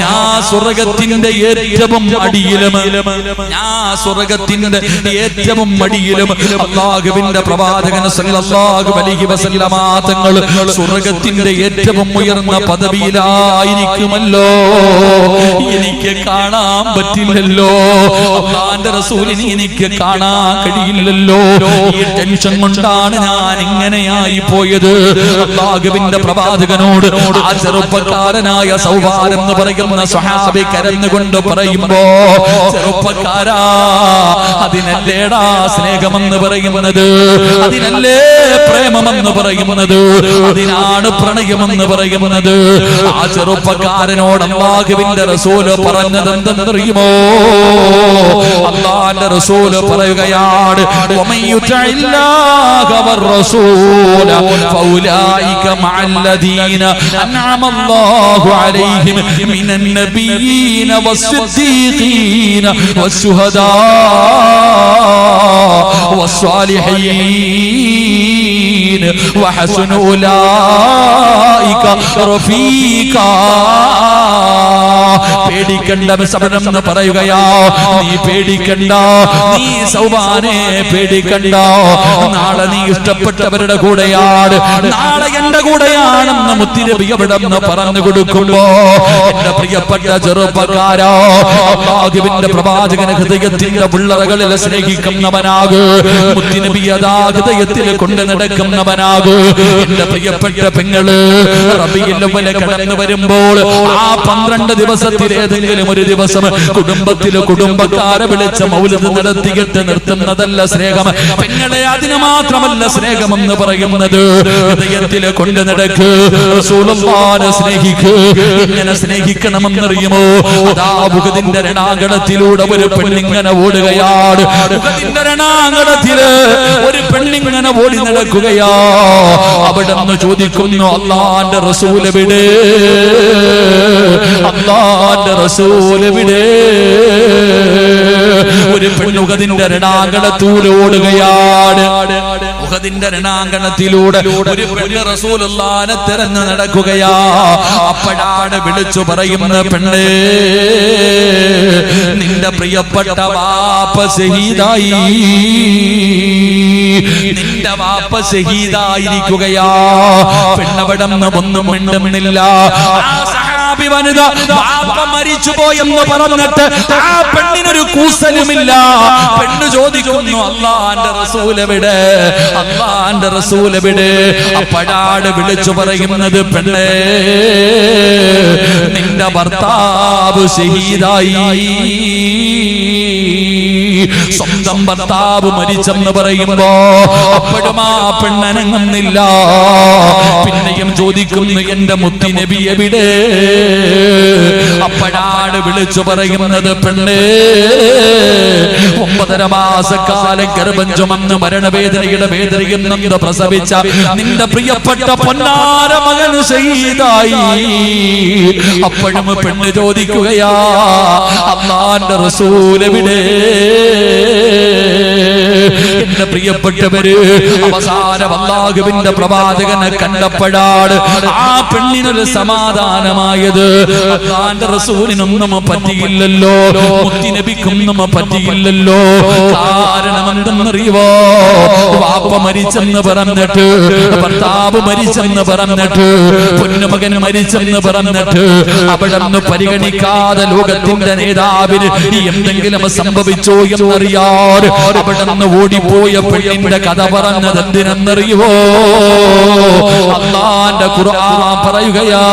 ഞാൻ സ്വർഗത്തിന്റെ ഏറ്റവും അടിയിലും, അല്ലാഹുവിന്റെ പ്രവാചകൻ സല്ലല്ലാഹു അലൈഹി വസല്ലമ തങ്ങൾ സ്വർഗത്തിന്റെ ഏറ്റവും ഉയർന്ന പദവിയിലായിരിക്കുമല്ലോ. എനിക്ക് കാണാൻ പറ്റില്ലല്ലോ, അല്ലാഹുവിന്റെ റസൂലിനെ എനിക്ക് കാണാൻ കഴിയില്ലല്ലോ. ഈ ടെൻഷൻ കൊണ്ടാണ് ഞാൻ ഇങ്ങനെയായി പോയത്. അല്ലാഹുവിന്റെ പ്രവാചകനോട് ആ ചെറുപ്പക്കാരനായ സൗവാൻ എന്ന് പറയുന്ന സ്വഹാബി കരഞ്ഞുകൊണ്ട് പറയുമ്പോ, ചെറുപ്പക്കാരാ, അതിനല്ലേടാ സ്നേഹമെന്ന് പറയുന്നത്, അതിനല്ലേ പ്രേമമെന്ന് പറയുന്നത്, അതിനാണ് പ്രണയമെന്ന് പറയുന്നത്. ആ ചെറുപ്പക്കാരനോട് അല്ലാഹുവിന്റെ റസൂല് പറഞ്ഞത് എന്തെന്നറിയുമോ? അല്ലാഹുവിന്റെ റസൂല് പറയുകയാണ്, فأولئك مع الذين أنعم الله عليهم من النبيين والصديقين والشهداء والصالحين وحسن أولئك رفيقا. പേടിക്കണ്ട സബരം എന്ന് പറയുകയാ, നീ പേടിക്കണ്ട, നീ സൗവാനെ പേടിക്കണ്ട. നാളെ നീ ഇഷ്ടപ്പെട്ടവരുടെ കൂടെയാണ്, നാളെ എന്റെ കൂടെയാണെന്ന് മുത്തുനബി അവിടെന്ന് പറഞ്ഞു കൊടുക്കുമ്പോ, എന്റെ പ്രിയപ്പെട്ട ചെറുപ്പക്കാരാ, അല്ലാഹുവിന്റെ പ്രവാചകൻ ഹൃദയത്തിന്റെ ഉള്ളറകളിൽ സ്നേഹിക്കുന്നവനാകു, മുത്തുനബി അതാ ഹൃദയത്തിൽ കൊണ്ട് നടക്കുന്നവനാകു. എന്റെ പ്രിയപ്പെട്ട പെങ്ങള്, റബീഉൽ അവ്വൽ കടന്നു വരുമ്പോൾ ആ 12 ദിവസത്തിലേതെങ്കിലും ഒരു ദിവസം കുടുംബക്കാരെ വിളിച്ച് മൗലിദ് നടത്തിയിട്ട് നിർത്തുന്നതല്ല സ്നേഹം പെങ്ങളെ. അതിന് മാത്രമല്ല സ്നേഹമെന്ന് പറയുന്നത്, ഹൃദയത്തിൽ കൊണ്ട് നടക്ക്, റസൂലുള്ളാഹിനെ സ്നേഹിക്ക്. ഇങ്ങനെ സ്നേഹിക്കണമെന്നറിയുമോ? അതാ ഉഹദിന്റെ രണാങ്കണത്തിലൂടെ ഒരു പെണ്ണിങ്ങനെ ഓടുകയാണ്. ഉഹദിന്റെ രണാങ്കണത്തില് ഒരു പെണ്ണിങ്ങനെ ഓടി നടക്കുകയാ. അവിടെ നിന്ന് ചോദിക്കുന്നു, അല്ലാഹുവിന്റെ റസൂൽ എവിടെ? അല്ലാഹുവിന്റെ റസൂൽ എവിടെ? ഒരു പെണ്ണുഹദിന്റെ രണാങ്കണത്തിലൂടെ ഓടുകയാണ്. ഉഹദിന്റെ രണാങ്കണത്തിലൂടെ ഒരു പെണ്ണ് റസൂലുള്ളാഹിനെ തിരഞ്ഞു നടക്കുകയാ. അപ്പോഴാണ് വിളിച്ചു പറയുന്ന, പെണ്ണേ, നിന്റെ പ്രിയപ്പെട്ട വാപ്പ ഷഹീദായി, നിന്റെ വാപ്പ ഷഹീദായിരിക്കുകയാ. പെണ്ണവിടന്ന് ഒന്നും മിണ്ടുന്നില്ല. വനിത വാപ്പ മരിച്ചുപോയെന്ന് പറഞ്ഞിട്ട് ആ പെണ്ണിനൊരു കൂസലുമില്ല. പെണ്ണ് ചോദിക്കുന്നു, അല്ലാഹുവിന്റെ റസൂൽ എവിടെ? അല്ലാഹുവിന്റെ റസൂൽ എവിടെ? അപ്പോഴാണ് വിളിച്ചു പറയുന്നത്, പെണ്ണേ, നിന്റെ ഭർത്താവ് ഷഹീദായി. സ്വന്തം ഭർത്താവ് മരിച്ചെന്ന് പറയുമ്പോ അപ്പോഴും ആ പെണ്ണനങ്ങുന്നില്ല. പിന്നെയും ചോദിക്കുന്നു, എന്റെ മുത്തുനബി എവിടെ? അപ്പോഴാണ് വിളിച്ചു പറയുന്നത്, പെണ്ണേ, 9.5 മാസക്കാലം ഗർഭം ചുമന്ന് മരണവേദനയുടെ വേദനയും നൊന്ത് പ്രസവിച്ച നിന്റെ പ്രിയപ്പെട്ട പൊന്നാര മകൻ ഷഹീദായി. അപ്പോഴും പെണ്ണ് ചോദിക്കുകയാ, അല്ലാഹുവിന്റെ റസൂൽ എവിടെ? എന്റെ പ്രിയപ്പെട്ടവര്, അവസാനം അല്ലാഹുവിന്റെ പ്രവാചകനെ കണ്ടപ്പോഴാണ് ആ പെണ്ണിനൊരു സമാധാനമായത്. അല്ലാഹുവിന്റെ റസൂലിനൊന്നും പറ്റിയില്ലല്ലോ, മുത്തുനബിക്കൊന്നും പറ്റിയില്ലല്ലോ. കാരണം എന്തെന്നറിയുവോ? വാപ്പ മരിച്ചെന്ന് പറഞ്ഞിട്ട്, ഭർത്താവ് മരിച്ചെന്ന് പറഞ്ഞിട്ട്, പൊന്നുമകൻ മരിച്ചെന്ന് പറഞ്ഞിട്ട് അവിടെ നിന്ന് പരിഗണിക്കാതെ ലോകത്തിന്റെ നേതാവിന് എന്തെങ്കിലും സംഭവിച്ചോ എന്നറിയാൻ അവിടെ നിന്ന് ഓടിപ്പോയി പോയ പെണ്ണിന്റെ കഥ പറഞ്ഞത് എന്തിനെന്നറിയുവോ? അല്ലാഹുവിന്റെ ഖുർആൻ പറയുകയാ,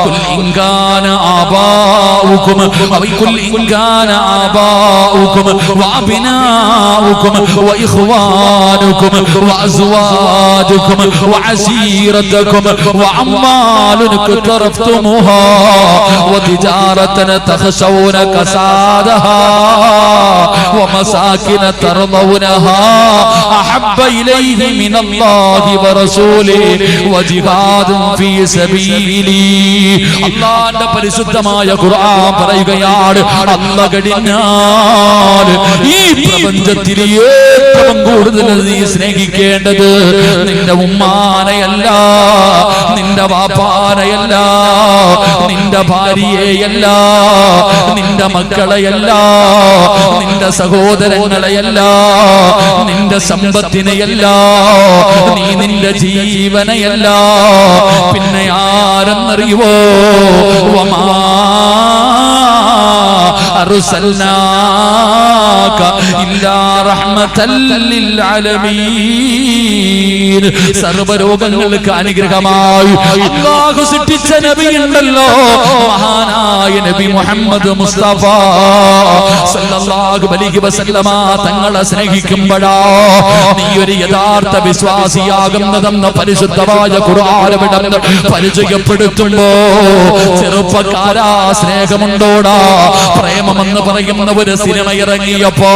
ഖുൽ ഇൻ കാന ആബാഉകും ഖുൽ ഇൻ കാന ആബാഉകും വഅബ്നാഉകും വഇഖ്വാനുകും വഅസ്വാജുകും വഅശീറതുകും വഅമ്മാലുൻ ഇഖ്തറഫ്തുമുഹാ വതിജാറതൻ തഖശൗന കസാദഹാ വമസാകിന തർദൗനഹാ അഹബ്ബ ഇലൈഹി മിനല്ലാഹി വറസൂലിഹി വജിഹാദുൻ ഫീ സബീലി. അല്ലാഹുവിന്റെ പരിശുദ്ധമായ ഖുർആൻ പറയുകയാണ്, അല്ലാഹ് കഴിഞ്ഞാൽ ഈ പ്രപഞ്ചത്തിൽ ഏറ്റവും കൂടുതൽ നീ സ്നേഹിക്കേണ്ടത് നിന്റെ ഉമ്മാനെയല്ല, നിന്റെ വാപ്പാനെയല്ല, നിന്റെ ഭാര്യയെയല്ല, നിന്റെ മക്കളെയല്ല, നിന്റെ സഹോദരങ്ങളെയല്ല, നിന്റെ സമ്പത്തിനെയല്ല, നീ നിന്റെ ജീവനെയല്ല, പിന്നെ ആരെന്നറിയുവോ? വമാ അർസൽനാക ഇല്ലാ റഹ്മതൽ ലിൽ ആലമീൻ. സർവ്വലോകങ്ങൾക്ക് അനുഗ്രഹമായി അല്ലാഹു സൃഷ്ടിച്ച നബിയുണ്ടല്ലോ, മഹാനായ നബി മുഹമ്മദ് മുസ്തഫ സല്ലല്ലാഹു അലൈഹി വസല്ലമ തങ്ങളെ സ്നേഹിക്കുമ്പോഴാ നീ ഒരു യഥാർത്ഥ വിശ്വാസിയാകുന്നതെന്ന് പരിശുദ്ധമായ ഖുർആൻ വിടന്ന് പരിചയപ്പെടുത്തുമ്പോ ചെറുപ്പക്കാരാ സ്നേഹമുണ്ടോടാ? പ്രേമമെന്ന് പറയുന്ന ഒരു സിനിമ ഇറങ്ങിയപ്പോ